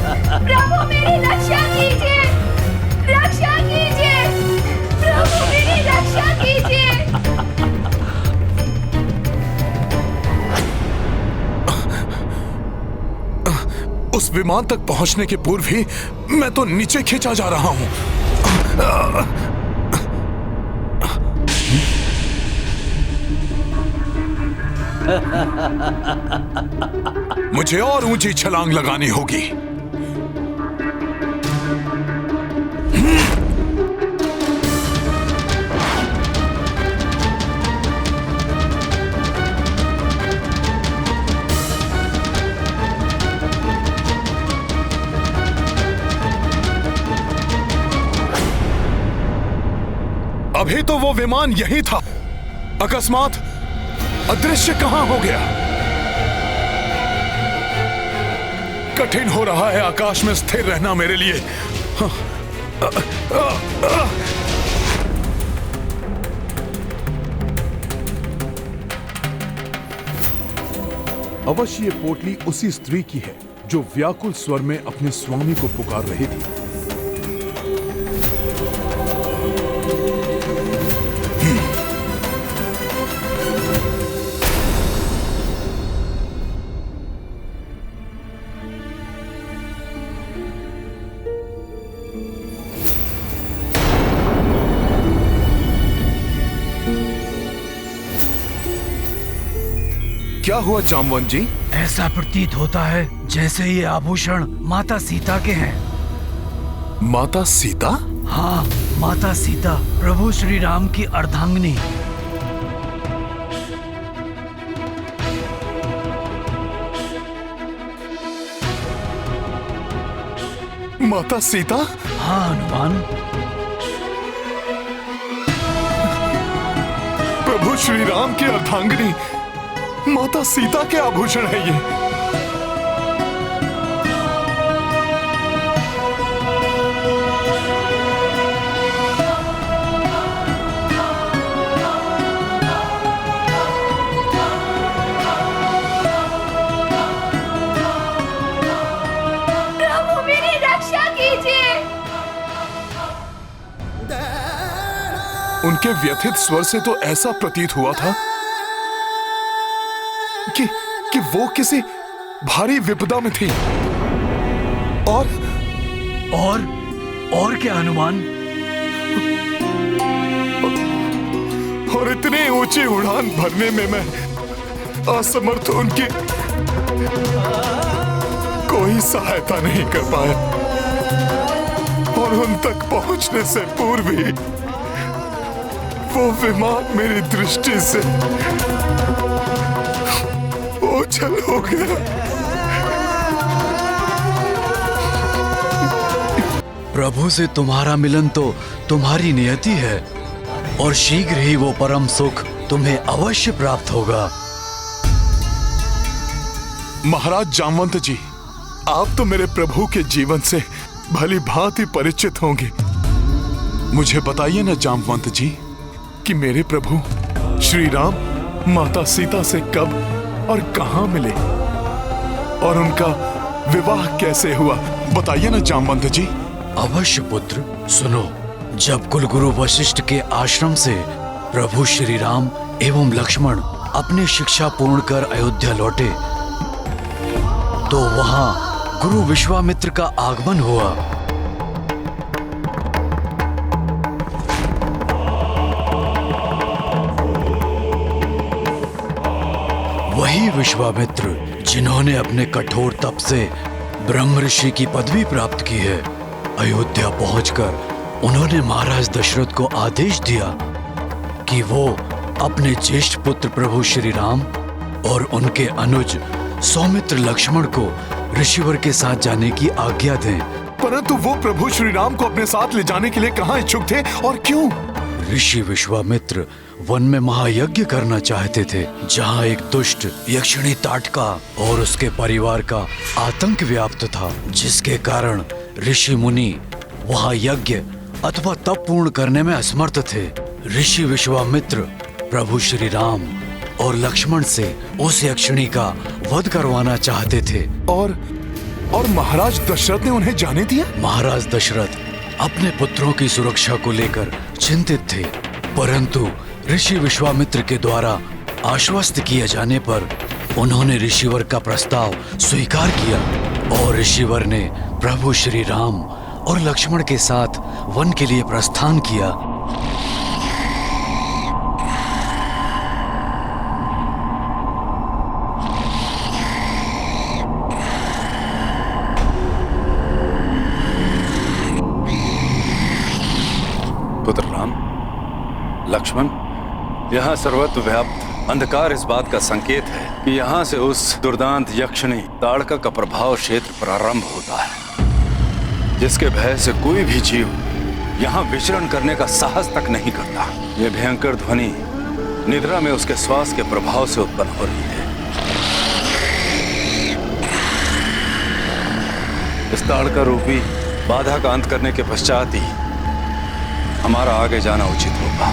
प्रभु मेरी रक्षा कीजिए, रक्षा कीजिए, प्रभु मेरी रक्षा कीजिए। उस विमान तक पहुंचने के पूर्व ही मैं तो नीचे खींचा जा रहा हूं। मुझे और ऊंची छलांग लगानी होगी। अभी तो वो विमान यही था, अकस्मात अदृश्य कहां हो गया? कठिन हो रहा है आकाश में स्थिर रहना मेरे लिए। अवश्य ये पोटली उसी स्त्री की है जो व्याकुल स्वर में अपने स्वामी को पुकार रही थी। क्या हुआ जामवंत जी? ऐसा प्रतीत होता है जैसे ये आभूषण माता सीता के हैं। माता सीता? हाँ, माता सीता, प्रभु श्री राम की अर्धांगिनी। माता सीता? हाँ हनुमान। प्रभु श्री राम की अर्धांगिनी माता सीता के आभूषण है ये। प्रभु मेरी रक्षा कीजिए। उनके व्यथित स्वर से तो ऐसा प्रतीत हुआ था कि वो किसी भारी विपदा में थी। और क्या हनुमान? और इतनी ऊंची उड़ान भरने में मैं असमर्थ, उनकी कोई सहायता नहीं कर पाया। और उन तक पहुंचने से पूर्व ही वो विमान मेरी दृष्टि से ओझल हो गया। प्रभु से तुम्हारा मिलन तो तुम्हारी नियति है और शीघ्र ही वो परम सुख तुम्हें अवश्य प्राप्त होगा। महाराज जामवंत जी, आप तो मेरे प्रभु के जीवन से भली भांति परिचित होंगे। मुझे बताइए ना जामवंत जी कि मेरे प्रभु श्री राम माता सीता से कब और कहां मिले और उनका विवाह कैसे हुआ, बताइए ना जामवंत जी। अवश्य पुत्र, सुनो। जब कुलगुरु वशिष्ठ के आश्रम से प्रभु श्री राम एवं लक्ष्मण अपनी शिक्षा पूर्ण कर अयोध्या लौटे तो वहां गुरु विश्वामित्र का आगमन हुआ। वही विश्वामित्र जिन्होंने अपने कठोर तप से ब्रह्म ऋषि की पदवी प्राप्त की है। अयोध्या पहुंचकर उन्होंने महाराज दशरथ को आदेश दिया कि वो अपने ज्येष्ठ पुत्र प्रभु श्री राम और उनके अनुज सौमित्र लक्ष्मण को ऋषिवर के साथ जाने की आज्ञा दें। परंतु वो प्रभु श्री राम को अपने साथ ले जाने के लिए कहाँ इच्छुक थे और क्यों? ऋषि विश्वामित्र वन में महायज्ञ करना चाहते थे, जहाँ एक दुष्ट यक्षिणी ताटका और उसके परिवार का आतंक व्याप्त था, जिसके कारण ऋषि मुनि वहाँ यज्ञ अथवा तप पूर्ण करने में असमर्थ थे। ऋषि विश्वामित्र प्रभु श्री राम और लक्ष्मण से उस यक्षिणी का वध करवाना चाहते थे। और महाराज दशरथ ने उन्हें जाने दिया? महाराज दशरथ अपने पुत्रों की सुरक्षा को लेकर चिंतित थे, परंतु ऋषि विश्वामित्र के द्वारा आश्वस्त किए जाने पर उन्होंने ऋषिवर का प्रस्ताव स्वीकार किया और ऋषिवर ने प्रभु श्री राम और लक्ष्मण के साथ वन के लिए प्रस्थान किया। पुत्र राम, लक्ष्मण, यहाँ सर्वत्र व्याप्त अंधकार इस बात का संकेत है कि यहाँ से उस दुर्दांत यक्षिणी ताड़का का प्रभाव क्षेत्र प्रारंभ होता है, जिसके भय से कोई भी जीव यहाँ विचरण करने का साहस तक नहीं करता। ये भयंकर ध्वनि निद्रा में उसके श्वास के प्रभाव से उत्पन्न हो रही है। इस ताड़का रूपी बाधा का अंत करने के पश्चात ही हमारा आगे जाना उचित होगा।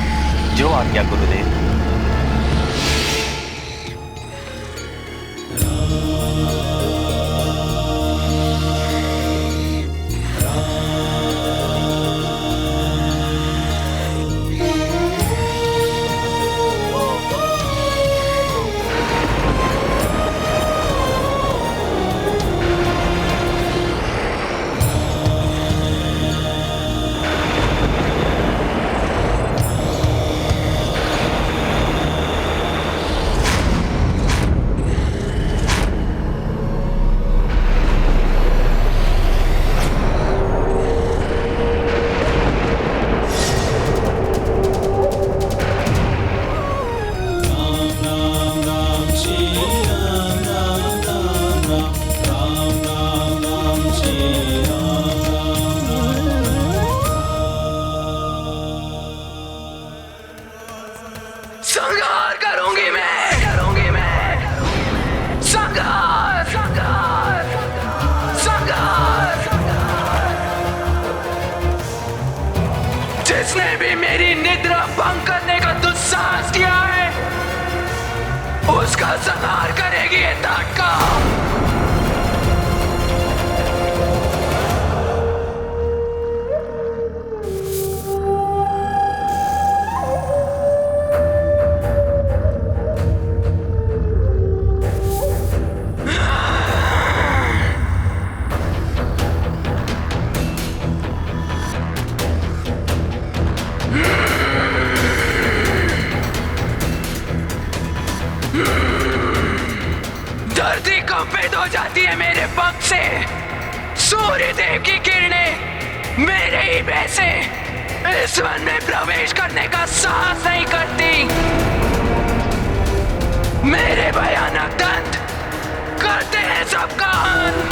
जो आज्ञा गुरुदेव। का संहार करेगी ये ताड़का। धरती कंपित हो जाती है मेरे पंख से। सूर्य देव की किरणें मेरे ही भय से इस वन में प्रवेश करने का साहस नहीं करती। मेरे भयानक दंत करते हैं सबका अंत।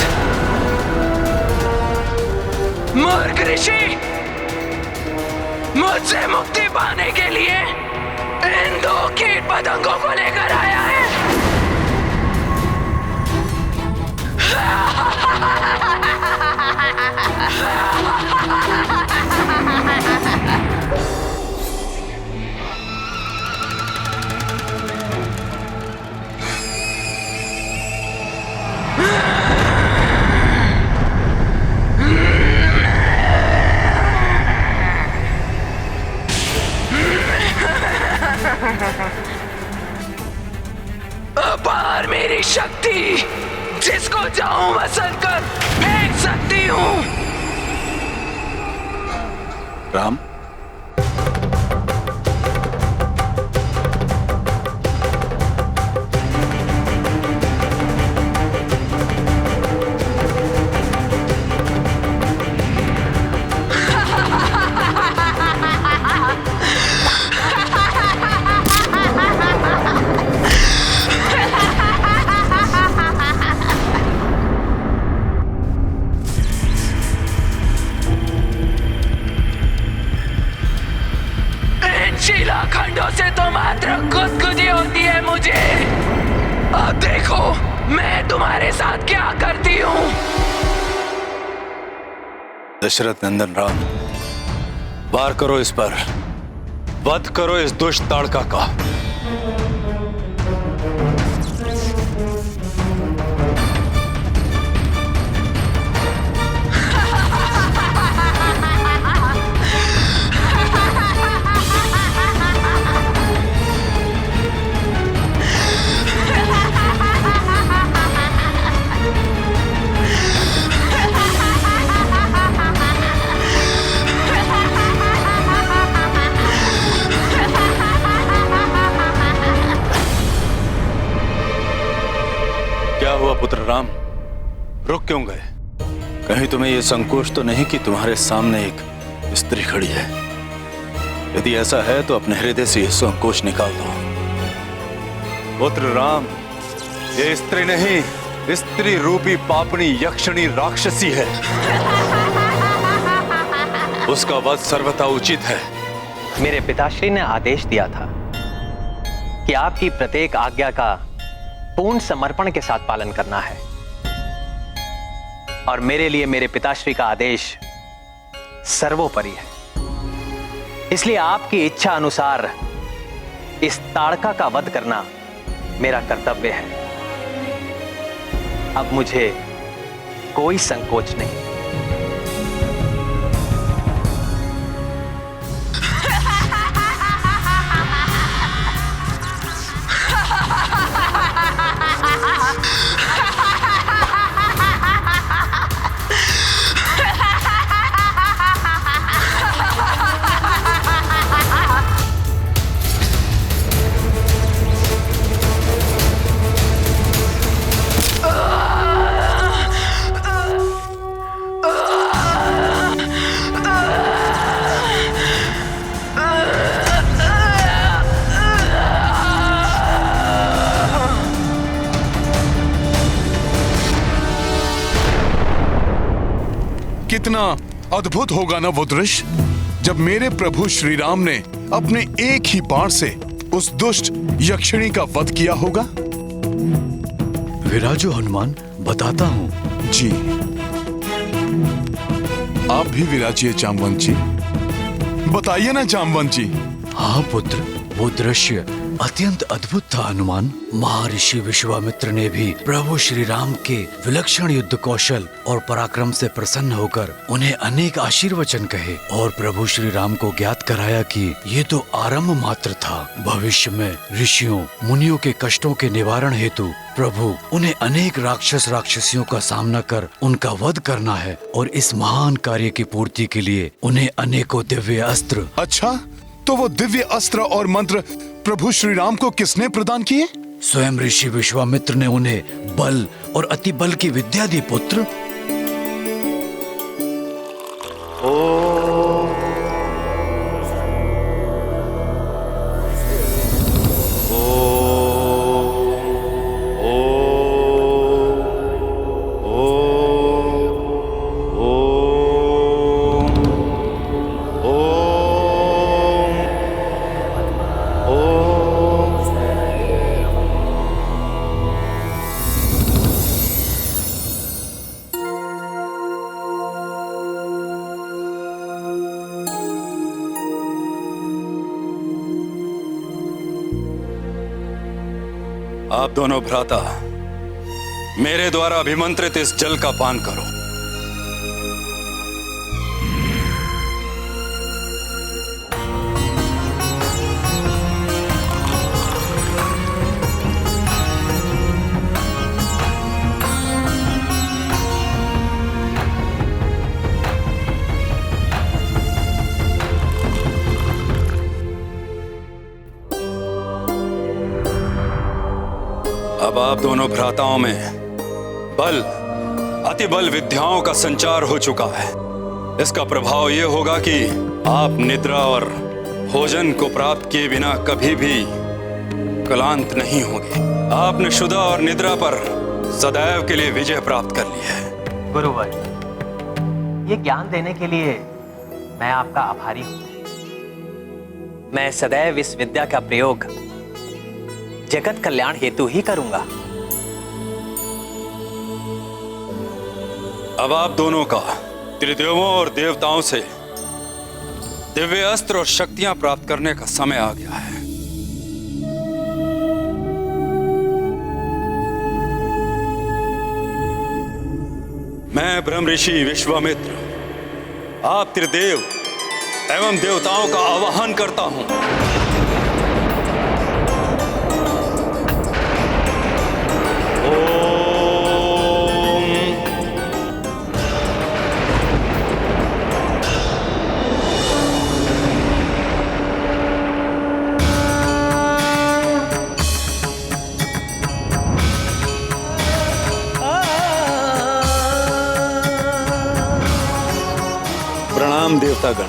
मूर्ख ऋषि मुझसे मुक्ति पाने के लिए इन दो कीट पतंगों को लेकर आया है। अपार मेरी शक्ति, जिसको चाहूं मसल कर फेंक सकती हूं। राम, शिलाखंडों से तो मात्र गुदगुदी होती है मुझे। अब देखो मैं तुम्हारे साथ क्या करती हूँ। दशरथ नंदन राम, वार करो इस पर, वध करो इस दुष्ट ताड़का का। पुत्र राम, रुक क्यों गए? कहीं तुम्हें यह संकोच तो नहीं कि तुम्हारे सामने एक स्त्री खड़ी है? यदि ऐसा है तो अपने हृदय से यह संकोच निकाल दो। पुत्र राम, ये स्त्री नहीं, स्त्री रूपी पापनी यक्षिणी राक्षसी है। उसका वध सर्वथा उचित है। मेरे पिताश्री ने आदेश दिया था कि आपकी प्रत्येक आज्ञा का पूर्ण समर्पण के साथ पालन करना है, और मेरे लिए मेरे पिताश्री का आदेश सर्वोपरि है। इसलिए आपकी इच्छा अनुसार इस ताड़का का वध करना मेरा कर्तव्य है। अब मुझे कोई संकोच नहीं। कितना अद्भुत होगा ना वो दृश्य, जब मेरे प्रभु श्री राम ने अपने एक ही बाण से उस दुष्ट यक्षिणी का वध किया होगा। विराजो हनुमान, बताता हूं। जी, आप भी विराजिए जामवंत जी, बताइए ना जामवंत जी। हाँ पुत्र, वो दृश्य अत्यंत अद्भुत था हनुमान। महर्षि विश्वामित्र ने भी प्रभु श्री राम के विलक्षण युद्ध कौशल और पराक्रम से प्रसन्न होकर उन्हें अनेक आशीर्वचन कहे और प्रभु श्री राम को ज्ञात कराया कि ये तो आरंभ मात्र था। भविष्य में ऋषियों मुनियों के कष्टों के निवारण हेतु प्रभु उन्हें अनेक राक्षस राक्षसियों का सामना कर उनका वध करना है और इस महान कार्य की पूर्ति के लिए उन्हें अनेकों दिव्य अस्त्र। अच्छा, तो वो दिव्य अस्त्र और मंत्र प्रभु श्री राम को किसने प्रदान किए? स्वयं ऋषि विश्वामित्र ने उन्हें बल और अति बल की विद्या दी पुत्र। आप दोनों भ्राता मेरे द्वारा अभिमंत्रित इस जल का पान करो। अब आप दोनों भ्राताओं में बल अति बल विद्याओं का संचार हो चुका है। इसका प्रभाव यह होगा कि आप निद्रा और भोजन को प्राप्त किए बिना कभी भी क्लांत नहीं होंगे। आपने शुदा और निद्रा पर सदैव के लिए विजय प्राप्त कर ली है। गुरुवर, ये ज्ञान देने के लिए मैं आपका आभारी हूं। मैं सदैव इस विद्या का प्रयोग जगत कल्याण हेतु ही करूंगा। अब आप दोनों का त्रिदेवों और देवताओं से दिव्य अस्त्र और शक्तियां प्राप्त करने का समय आ गया है। मैं ब्रह्म ऋषि विश्वामित्र आप त्रिदेव एवं देवताओं का आवाहन करता हूं। प्रणाम देवतागण।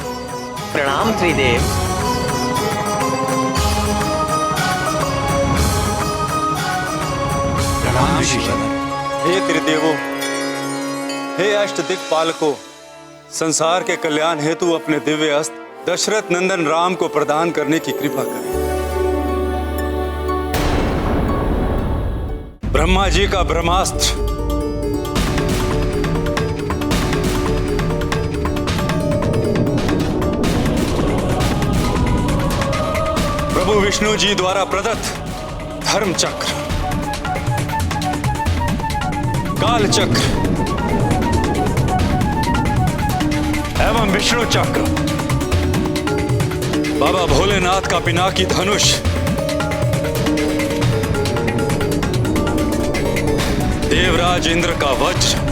प्रणाम त्रिदेव। प्रणाम ऋषिगण। हे त्रिदेवों, हे अष्ट दिक्पालकों, संसार के कल्याण हेतु अपने दिव्य अस्त्र दशरथ नंदन राम को प्रदान करने की कृपा करें। ब्रह्मा जी का ब्रह्मास्त्र प्रभु विष्णु जी द्वारा प्रदत्त धर्म चक्र, काल चक्र एवं विष्णु चक्र, बाबा भोलेनाथ का पिनाकी धनुष, देवराज इंद्र का वज्र,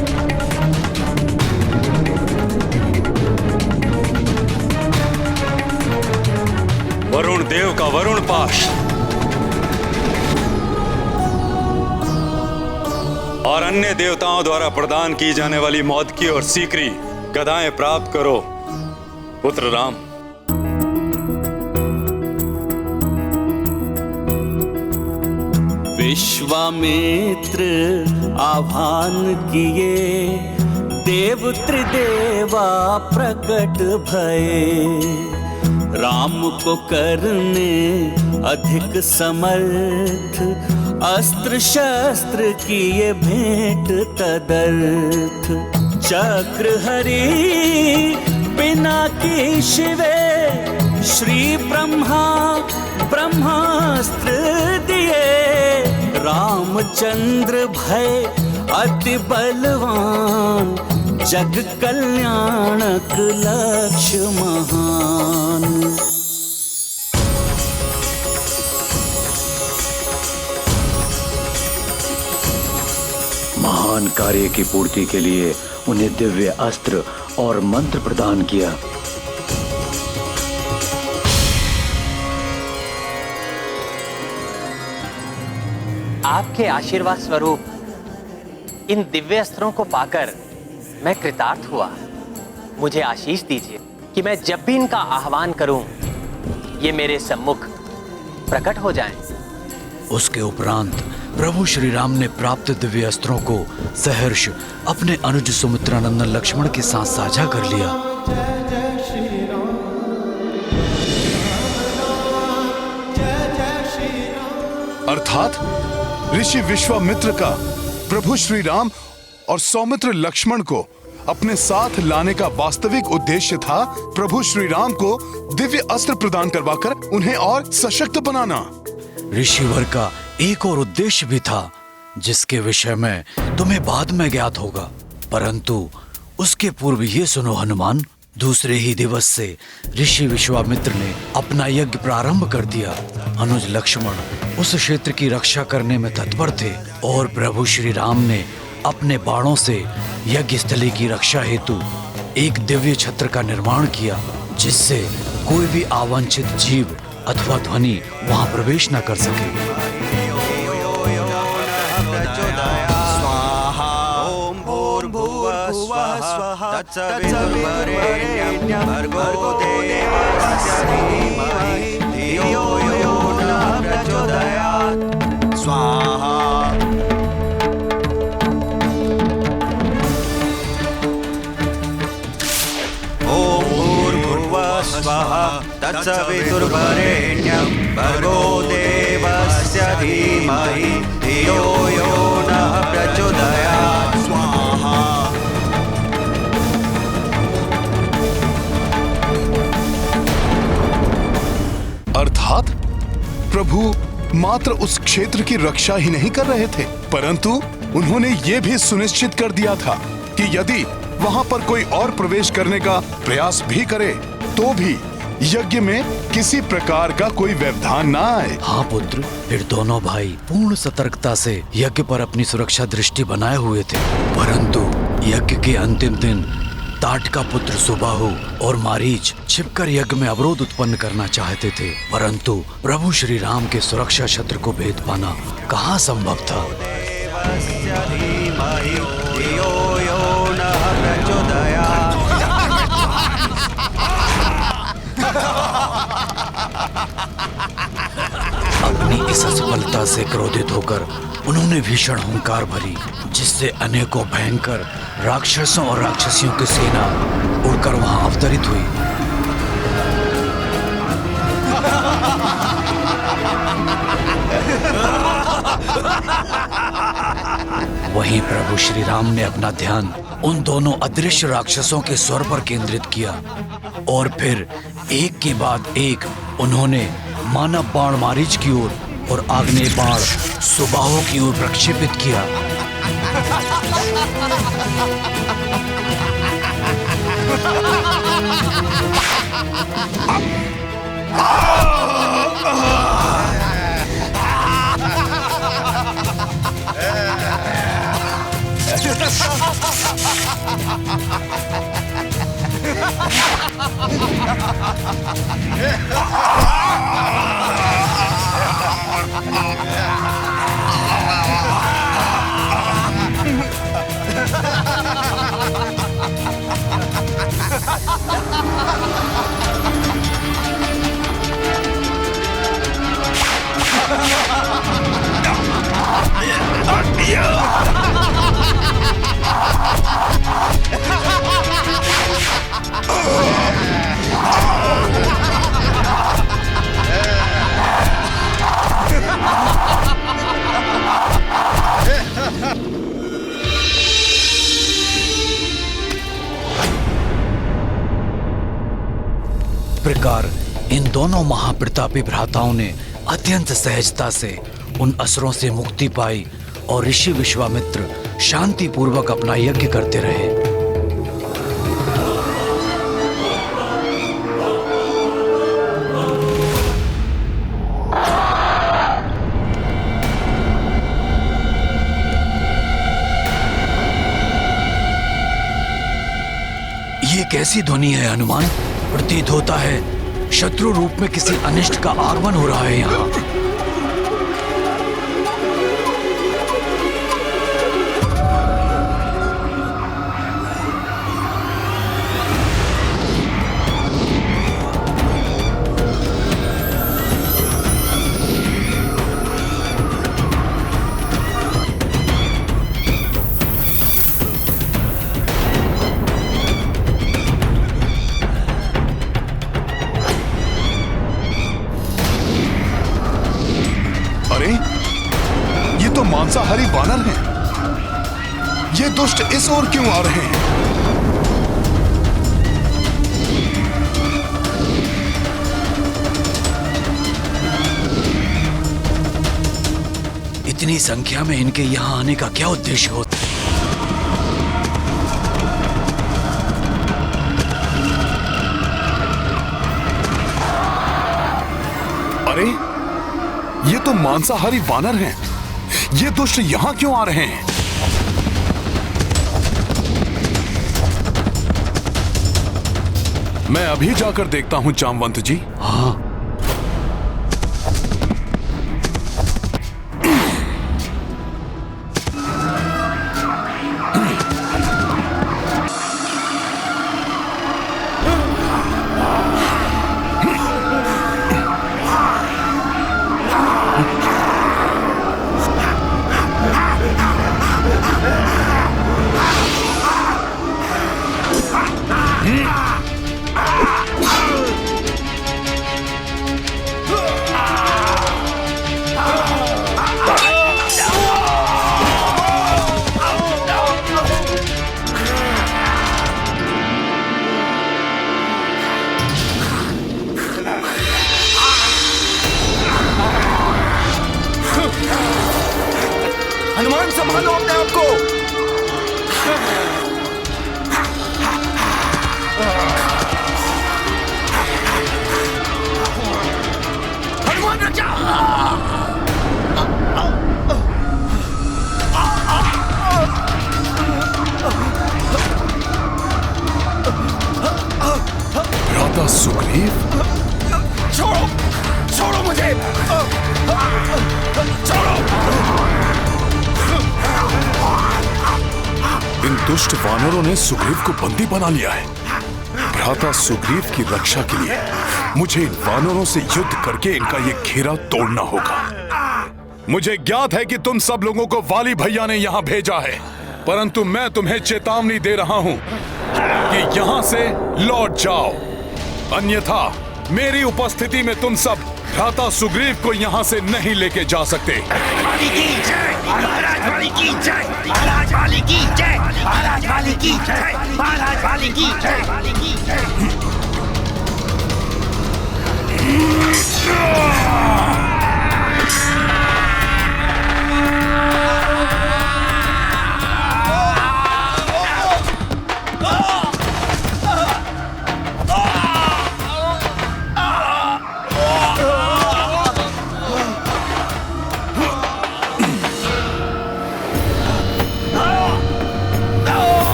वरुण देव का वरुण पाश और अन्य देवताओं द्वारा प्रदान की जाने वाली मौदकी और सीकरी गदाएं प्राप्त करो पुत्र राम। विश्वामित्र आह्वान किए, देव त्रिदेवा प्रकट भये। राम को करने अधिक समर्थ, अस्त्र शस्त्र किए भेंट तदर्थ। चक्र हरि पिनाकी शिवे, श्री ब्रह्मा ब्रह्मास्त्र दिए, रामचंद्र भय अति बलवान, जग कल्याणक लक्ष्य महान। महान कार्य की पूर्ति के लिए उन्हें दिव्य अस्त्र और मंत्र प्रदान किया। आपके आशीर्वाद स्वरूप इन दिव्य अस्त्रों को पाकर मैं कृतार्थ हुआ। मुझे आशीष दीजिए कि मैं जब भी इनका आह्वान करूं, ये मेरे सम्मुख प्रकट हो जाएं। उसके उपरांत प्रभु श्री राम ने प्राप्त दिव्य अस्त्रों को सहर्ष अपने अनुज सुमित्रानंदन लक्ष्मण के साथ साझा कर लिया। अर्थात ऋषि विश्वामित्र का प्रभु श्री राम और सौमित्र लक्ष्मण को अपने साथ लाने का वास्तविक उद्देश्य था प्रभु श्री राम को दिव्य अस्त्र प्रदान करवाकर उन्हें और सशक्त बनाना। ऋषिवर का एक और उद्देश्य भी था, जिसके विषय में तुम्हें बाद में ज्ञात होगा, परंतु उसके पूर्व ये सुनो हनुमान, दूसरे ही दिवस से ऋषि विश्वामित्र ने अपना यज्ञ प्रारंभ कर दिया। अनुज लक्ष्मण उस क्षेत्र की रक्षा करने में तत्पर थे और प्रभु श्री राम ने अपने बाणों से यज्ञ स्थली की रक्षा हेतु एक दिव्य छत्र का निर्माण किया, जिससे कोई भी अवांछित जीव अथवा ध्वनि वहां प्रवेश न कर सके। तत्सवितुर्वरेण्यं भर्गो देवस्य धीमहि धियो यो नः प्रचोदयात्। स्वाहा। अर्थात प्रभु मात्र उस क्षेत्र की रक्षा ही नहीं कर रहे थे, परंतु उन्होंने ये भी सुनिश्चित कर दिया था कि यदि वहां पर कोई और प्रवेश करने का प्रयास भी करे तो भी यज्ञ में किसी प्रकार का कोई व्यवधान न आए। हाँ पुत्र, फिर दोनों भाई पूर्ण सतर्कता से यज्ञ पर अपनी सुरक्षा दृष्टि बनाए हुए थे, परंतु यज्ञ के अंतिम दिन ताट का पुत्र सुबाहु और मारीच छिपकर यज्ञ में अवरोध उत्पन्न करना चाहते थे, परंतु प्रभु श्री राम के सुरक्षा छत्र को भेद पाना कहाँ संभव था। अपनी इस असफलता से क्रोधित होकर उन्होंने भीषण हुंकार भरी, जिससे अनेकों भयंकर राक्षसों और राक्षसियों की सेना उड़कर वहां अवतरित हुई। वहीं प्रभु श्री राम ने अपना ध्यान उन दोनों अदृश्य राक्षसों के स्वर पर केंद्रित किया और फिर एक के बाद एक उन्होंने मानव बाण मारीच की ओर और आग्नेय बाण सुबाहु की ओर प्रक्षेपित किया। प्रकार इन दोनों महाप्रतापी भ्राताओं ने अत्यंत सहजता से उन असुरों से मुक्ति पाई और ऋषि विश्वामित्र शांति पूर्वक अपना यज्ञ करते रहे। ये कैसी ध्वनि है हनुमान? प्रतीत होता है शत्रु रूप में किसी अनिष्ट का आगमन हो रहा है यहाँ। मांसाहारी वानर हैं। ये दुष्ट इस ओर क्यों आ रहे हैं? इतनी संख्या में इनके यहाँ आने का क्या उद्देश्य होता है? अरे ये तो मांसाहारी वानर हैं। ये दुष्ट यहां क्यों आ रहे हैं? मैं अभी जाकर देखता हूं जामवंत जी। हाँ। हनुमान संभालो अपने आप को। हनुमान रक्षा! भ्राता सुग्रीव, छोड़ो, छोड़ो मुझे! छोड़ो! इन दुष्ट वानरों ने सुग्रीव को बंदी बना लिया है। भ्राता सुग्रीव की रक्षा के लिए मुझे इन वानरों से युद्ध करके इनका ये घेरा तोड़ना होगा। मुझे ज्ञात है कि तुम सब लोगों को वाली भैया ने यहाँ भेजा है, परंतु मैं तुम्हें चेतावनी दे रहा हूँ कि यहाँ से लौट जाओ, अन्यथा मेरी उपस्थिति में तुम सब भ्राता सुग्रीव को यहाँ से नहीं लेके जा सकते। महाराज वाली की जय! महाराज वाली की जय! महाराज वाली की जय! महाराज वाली की जय! वाली की जय!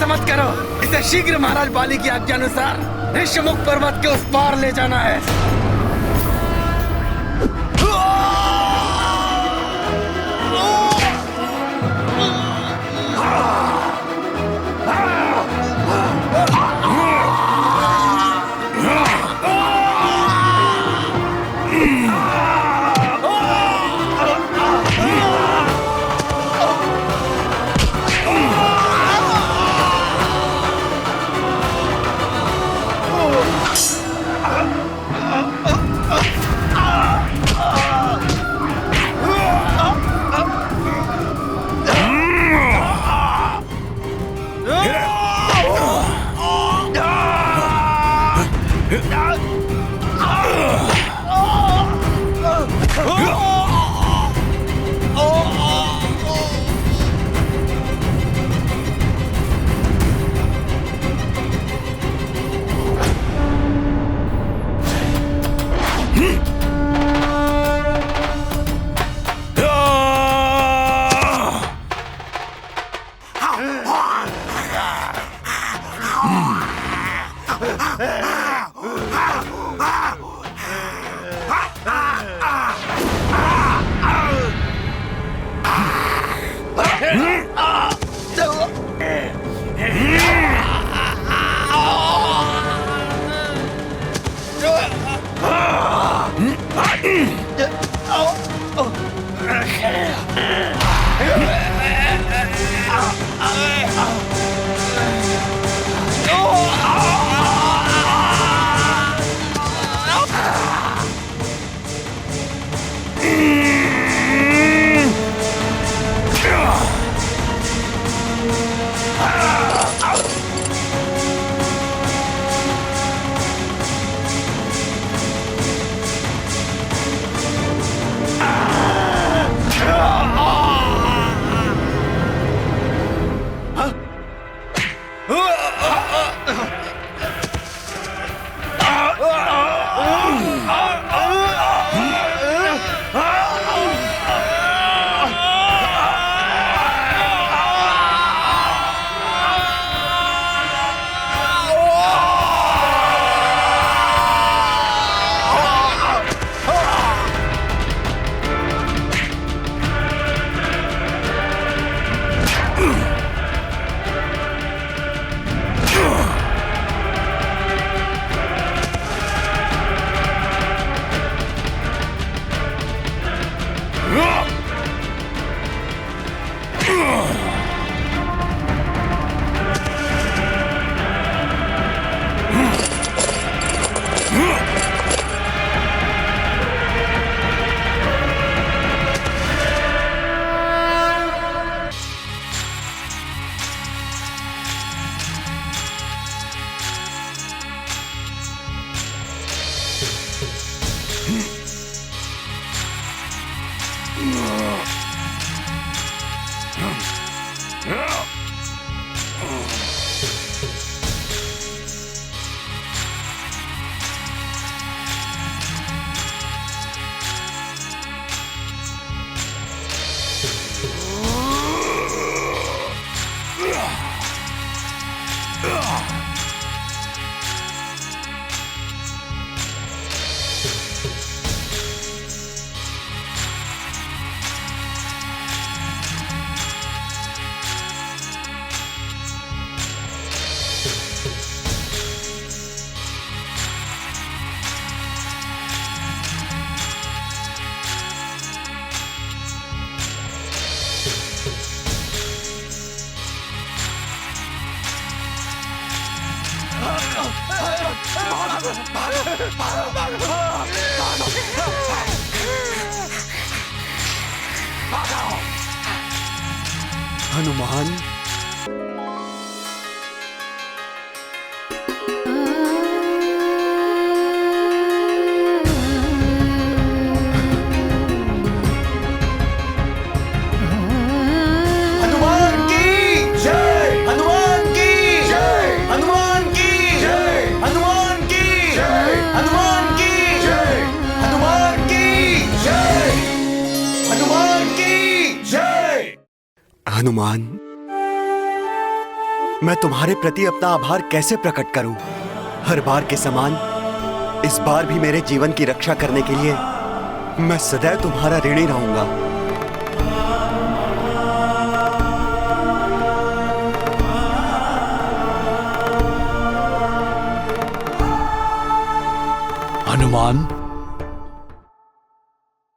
मत करो, इसे शीघ्र महाराज बाली की आज्ञा अनुसार ऋष्यमुख पर्वत के उस पार ले जाना है। हनुमान, हनुमान की जय, हनुमान की जय, हनुमान की जय, हनुमान की जय, हनुमान की जय, हनुमान की जय, हनुमान की जय। हनुमान, मैं तुम्हारे प्रति अपना आभार कैसे प्रकट करूं? हर बार के समान इस बार भी मेरे जीवन की रक्षा करने के लिए मैं सदैव तुम्हारा ऋणी रहूंगा। हनुमान,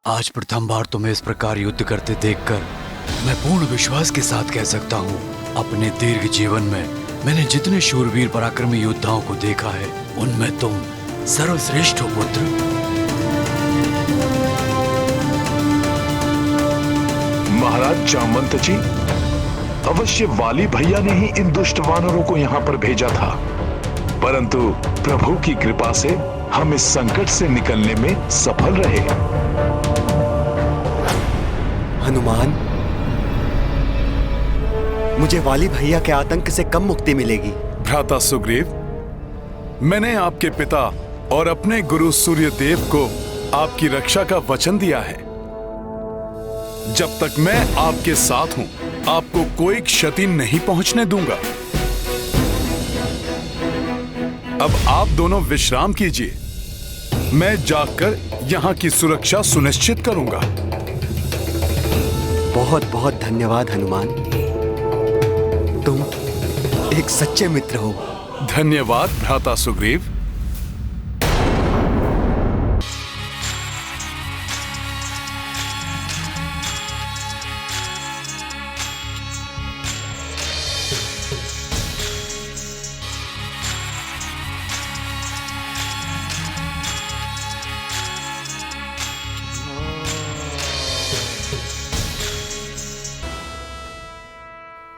आज प्रथम बार तुम्हें इस प्रकार युद्ध करते देखकर मैं पूर्ण विश्वास के साथ कह सकता हूँ, अपने दीर्घ जीवन में मैंने जितने शूरवीर पराक्रमी योद्धाओं को देखा है, उनमें तुम सर्वश्रेष्ठ हो पुत्र। महाराज जामवंत जी, अवश्य वाली भैया ने ही इन दुष्ट वानरों को यहाँ पर भेजा था, परंतु प्रभु की कृपा से हम इस संकट से निकलने में सफल रहे। हनुमान, मुझे वाली भैया के आतंक से कम मुक्ति मिलेगी। भ्राता सुग्रीव, मैंने आपके पिता और अपने गुरु सूर्यदेव को आपकी रक्षा का वचन दिया है। जब तक मैं आपके साथ हूं, आपको कोई क्षति नहीं पहुंचने दूंगा। अब आप दोनों विश्राम कीजिए, मैं जाकर यहां की सुरक्षा सुनिश्चित करूंगा। बहुत बहुत धन्यवाद हनुमान, तुम एक सच्चे मित्र हो। धन्यवाद भ्राता सुग्रीव।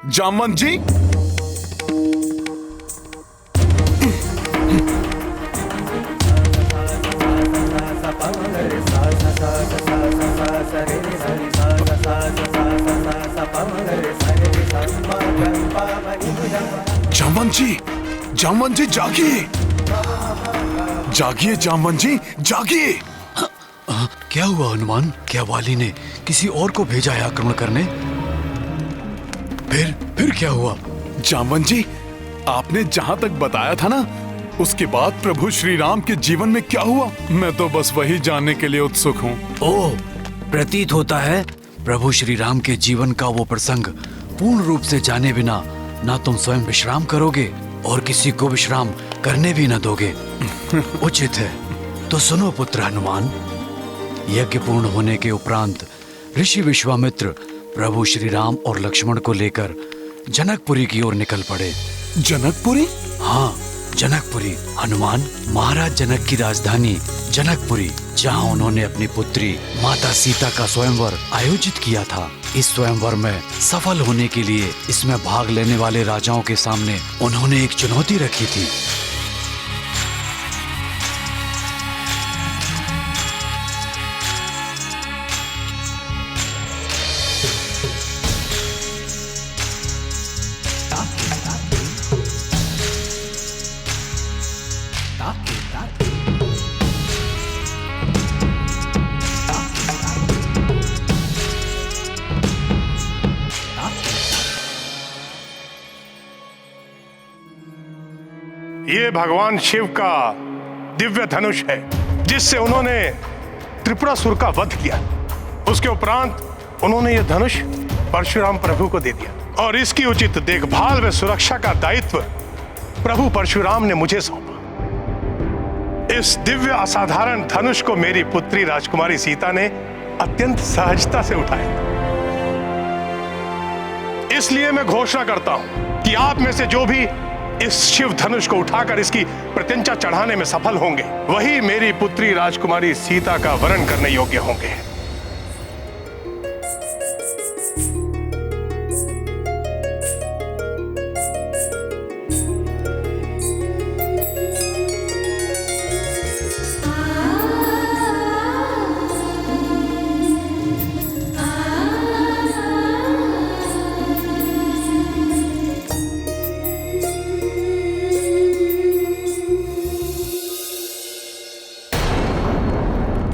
जामवंत जी, जामवंत जी जागिए, जागिए जामवंत जी जागिए। क्या हुआ हनुमान? क्या वाली ने किसी और को भेजा है आक्रमण करने? फिर क्या हुआ? जामवंत जी, आपने जहां तक बताया था ना, उसके बाद प्रभु श्री राम के जीवन में क्या हुआ, मैं तो बस वही जानने के लिए उत्सुक हूँ। ओह, प्रतीत होता है प्रभु श्री राम के जीवन का वो प्रसंग पूर्ण रूप से जाने बिना ना तुम स्वयं विश्राम करोगे और किसी को विश्राम करने भी न दोगे। उचित है, तो सुनो पुत्र हनुमान। यज्ञ पूर्ण होने के उपरांत ऋषि विश्वामित्र प्रभु श्री राम और लक्ष्मण को लेकर जनकपुरी की ओर निकल पड़े। जनकपुरी? हाँ, जनकपुरी हनुमान, महाराज जनक की राजधानी जनकपुरी, जहाँ उन्होंने अपनी पुत्री माता सीता का स्वयंवर आयोजित किया था। इस स्वयंवर में सफल होने के लिए इसमें भाग लेने वाले राजाओं के सामने उन्होंने एक चुनौती रखी थी। ये भगवान शिव का दिव्य धनुष है, जिससे उन्होंने त्रिपुरासुर का वध किया। उसके उपरांत उन्होंने ये धनुष परशुराम प्रभु को दे दिया और इसकी उचित देखभाल व सुरक्षा का दायित्व प्रभु परशुराम ने मुझे सौंपा। इस दिव्य असाधारण धनुष को मेरी पुत्री राजकुमारी सीता ने अत्यंत सहजता से उठाया। इसलिए मैं घोषणा करता हूं कि आप में से जो भी इस शिव धनुष को उठाकर इसकी प्रत्यंचा चढ़ाने में सफल होंगे, वही मेरी पुत्री राजकुमारी सीता का वरण करने योग्य होंगे।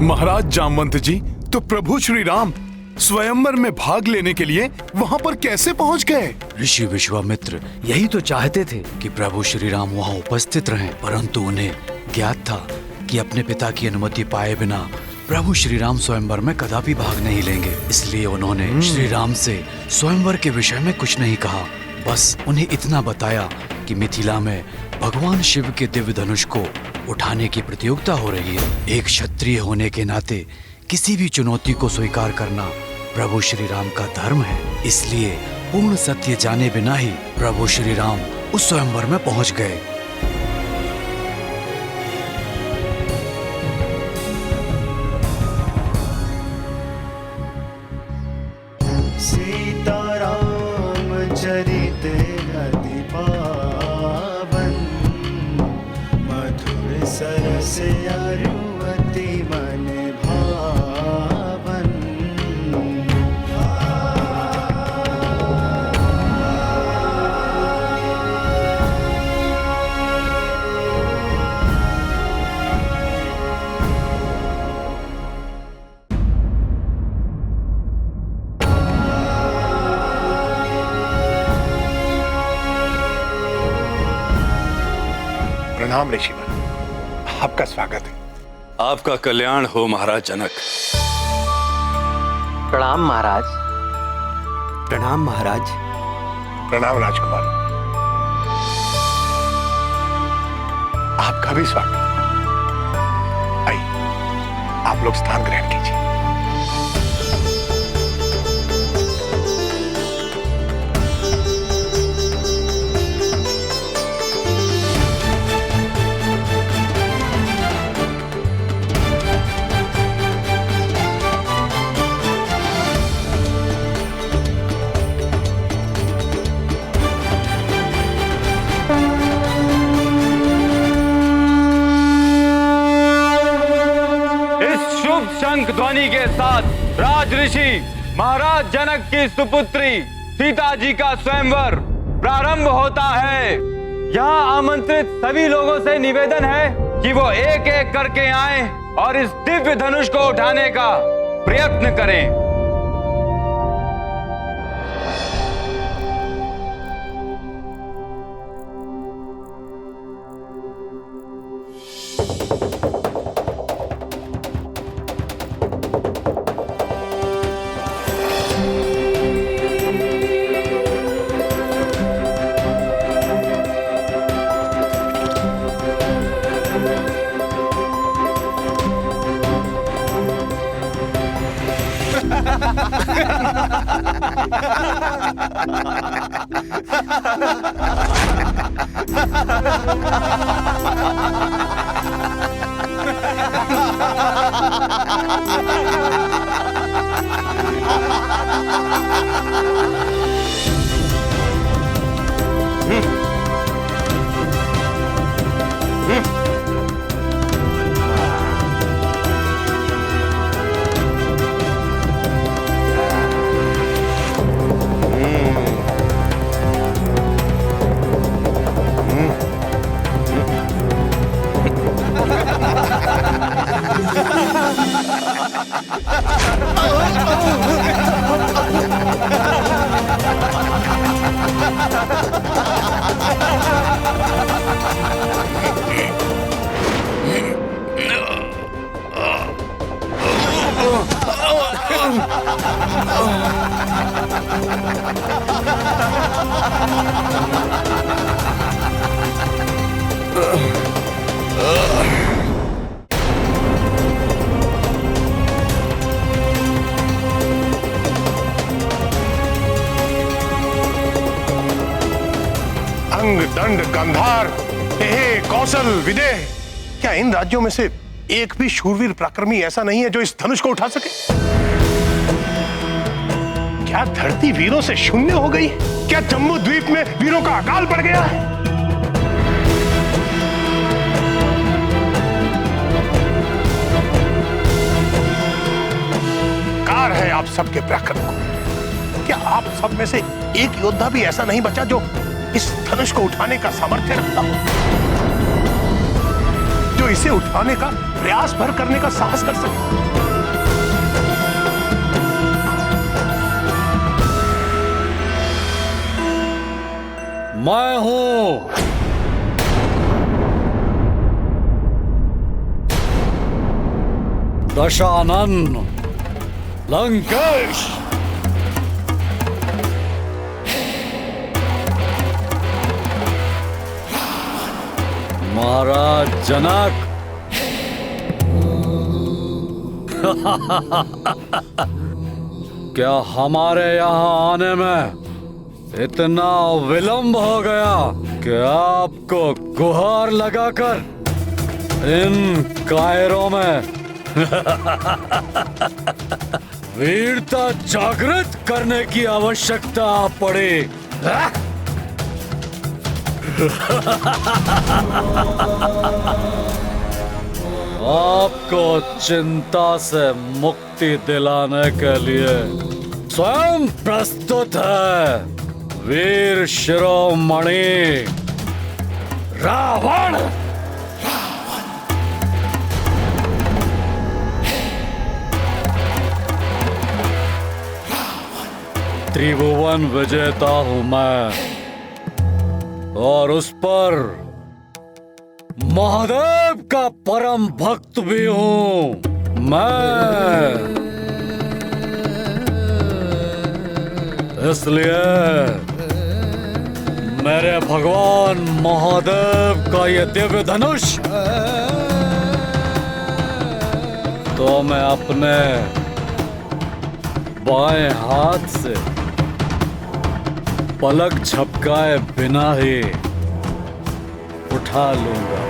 महाराज जामवंत जी, तो प्रभु श्री राम स्वयंवर में भाग लेने के लिए वहां पर कैसे पहुंच गए? ऋषि विश्वामित्र यही तो चाहते थे कि प्रभु श्री राम वहां उपस्थित रहें, परंतु उन्हें ज्ञात था कि अपने पिता की अनुमति पाए बिना प्रभु श्री राम स्वयंवर में कदापि भाग नहीं लेंगे। इसलिए उन्होंने श्री राम से स्वयंवर के विषय में कुछ नहीं कहा, बस उन्हें इतना बताया कि मिथिला में भगवान शिव के दिव्य धनुष को उठाने की प्रतियोगिता हो रही है। एक क्षत्रिय होने के नाते किसी भी चुनौती को स्वीकार करना प्रभु श्री राम का धर्म है। इसलिए पूर्ण सत्य जाने बिना ही प्रभु श्री राम उस स्वयंवर में पहुंच गए। सीताराम चरित अति पावन, मधुर सरस अरुवति मन भावन। प्रणाम ऋषिवर, आपका स्वागत है। आपका कल्याण हो महाराज जनक। प्रणाम महाराज। प्रणाम महाराज। प्रणाम राजकुमार, आपका भी स्वागत। आइए, आप लोग स्थान ग्रहण कीजिए। बाद राज ऋषि महाराज जनक की सुपुत्री सीता जी का स्वयंवर प्रारंभ होता है। यहाँ आमंत्रित सभी लोगों से निवेदन है कि वो एक एक करके आएं और इस दिव्य धनुष को उठाने का प्रयत्न करें। अंग, दंड, गांधार, हे कौशल, विदेह, क्या इन राज्यों में से एक भी शूरवीर पराक्रमी ऐसा नहीं है जो इस धनुष को उठा सके? क्या धरती वीरों से शून्य हो गई? क्या जम्मू द्वीप में वीरों का अकाल पड़ गया है? कार है आप सबके पराक्रम को। क्या आप सब में से एक योद्धा भी ऐसा नहीं बचा जो इस धनुष को उठाने का सामर्थ्य रखता हो, जो इसे उठाने का प्रयास भर करने का साहस कर सके? मैं हूं दशानन लंकेश। महाराज जनक, क्या हमारे यहाँ आने में इतना विलंब हो गया कि आपको गुहार लगाकर इन कायरों में वीरता जागृत करने की आवश्यकता पड़ी? आपको चिंता से मुक्ति दिलाने के लिए स्वयं प्रस्तुत है वीर शिरोमणि रावण। त्रिभुवन विजेता हूं मैं, और उस पर महादेव का परम भक्त भी हूं मैं। इसलिए मेरे भगवान महादेव का ये दिव्य धनुष तो मैं अपने बाएं हाथ से पलक झपकाए बिना ही उठा लूंगा।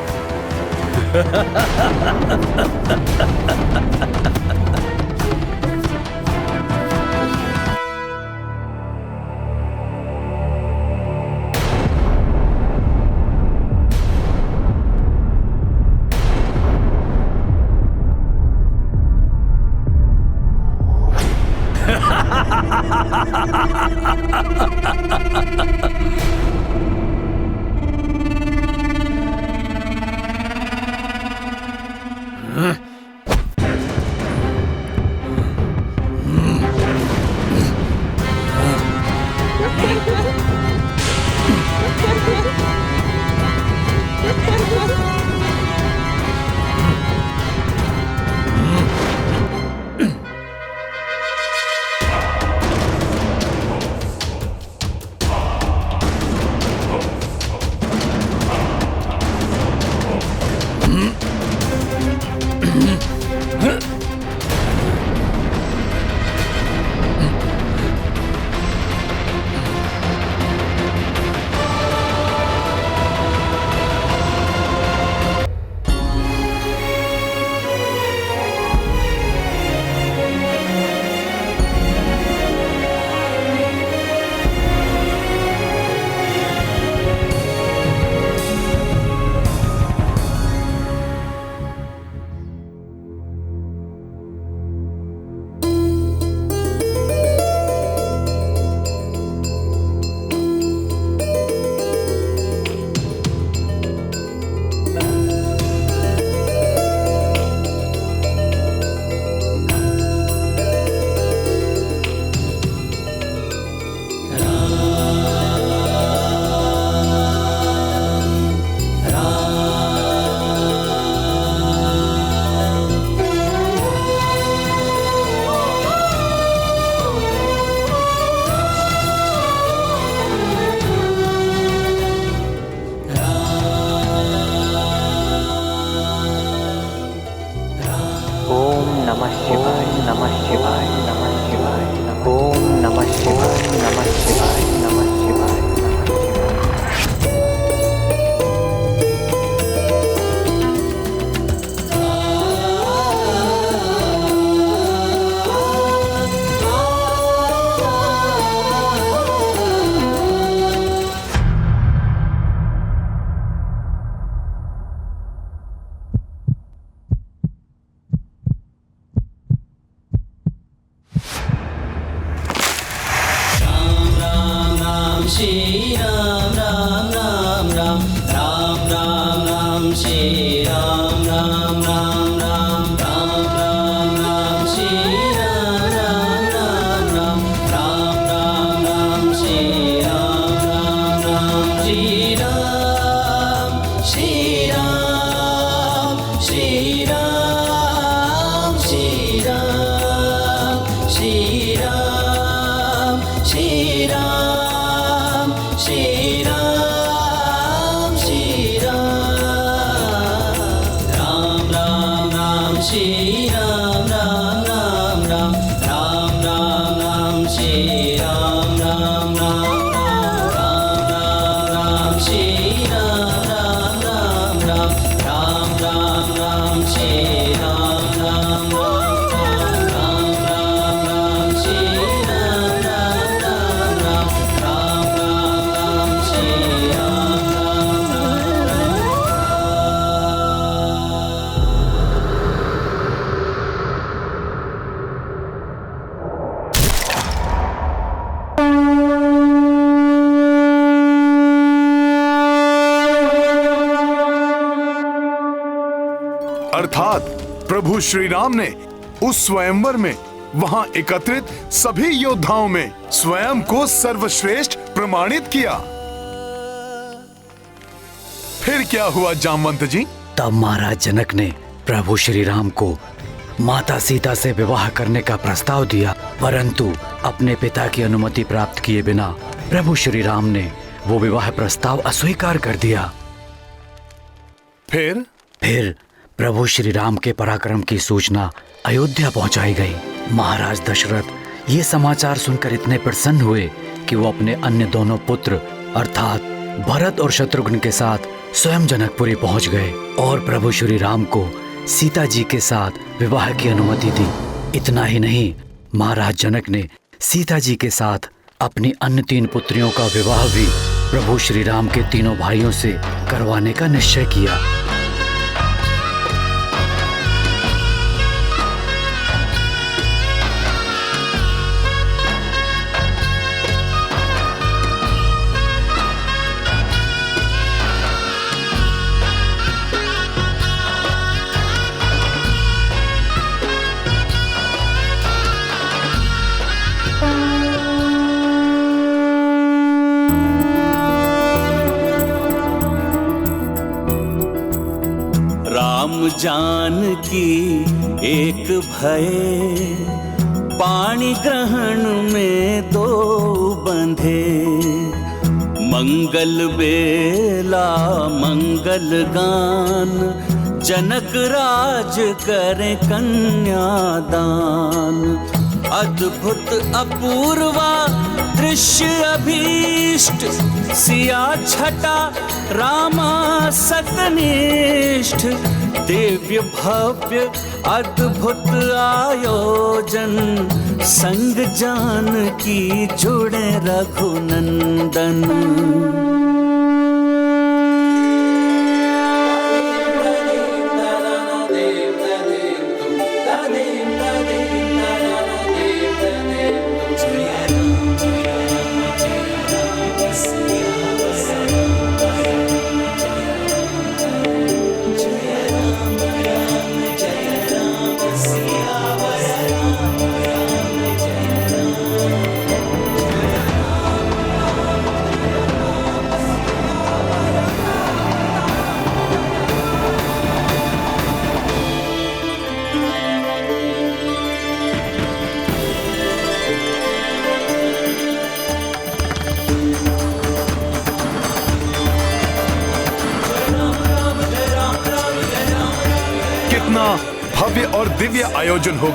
श्री राम राम राम राम राम राम राम श्री राम राम राम राम राम राम राम श्री राम राम राम राम राम राम राम श्री राम राम राम श्री राम श्री राम श्री राम श्री राम श्री राम श्री राम श्री राम श्री राम राम राम राम श्री राम राम राम राम राम राम राम श्री राम राम राम राम राम राम श्री राम राम राम राम राम राम राम श्री राम राम राम राम राम श्री राम राम राम राम राम राम श्री राम अर्थात प्रभु श्री राम ने उस स्वयंवर में वहां एकत्रित सभी योद्धाओं में स्वयं को सर्वश्रेष्ठ प्रमाणित किया। फिर क्या हुआ जामवंत जी? तब महाराज जनक ने प्रभु श्री राम को माता सीता से विवाह करने का प्रस्ताव दिया, परंतु अपने पिता की अनुमति प्राप्त किए बिना प्रभु श्री राम ने वो विवाह प्रस्ताव अस्वीकार कर दिया। फिर प्रभु श्री राम के पराक्रम की सूचना अयोध्या पहुंचाई गई। महाराज दशरथ ये समाचार सुनकर इतने प्रसन्न हुए कि वो अपने अन्य दोनों पुत्र अर्थात भरत और शत्रुघ्न के साथ स्वयं जनकपुरी पहुंच गए और प्रभु श्री राम को सीता जी के साथ विवाह की अनुमति दी। इतना ही नहीं, महाराज जनक ने सीता जी के साथ अपनी अन्य 3 पुत्रियों का विवाह भी प्रभु श्री राम के तीनों भाइयों से करवाने का निश्चय किया। राम जानकी एक भय, पाणी ग्रहण में दो बंधे। मंगल बेला मंगल गान, जनक राज करे कन्यादान। अद्भुत अपूर्वा दृश्य अभीष्ट, सिया छटा रामा सतनिष्ठ। दिव्य भव्य अद्भुत आयोजन, संग जानकी जुड़े रघुनंदन। कितना भव्य और दिव्य आयोजन होगा।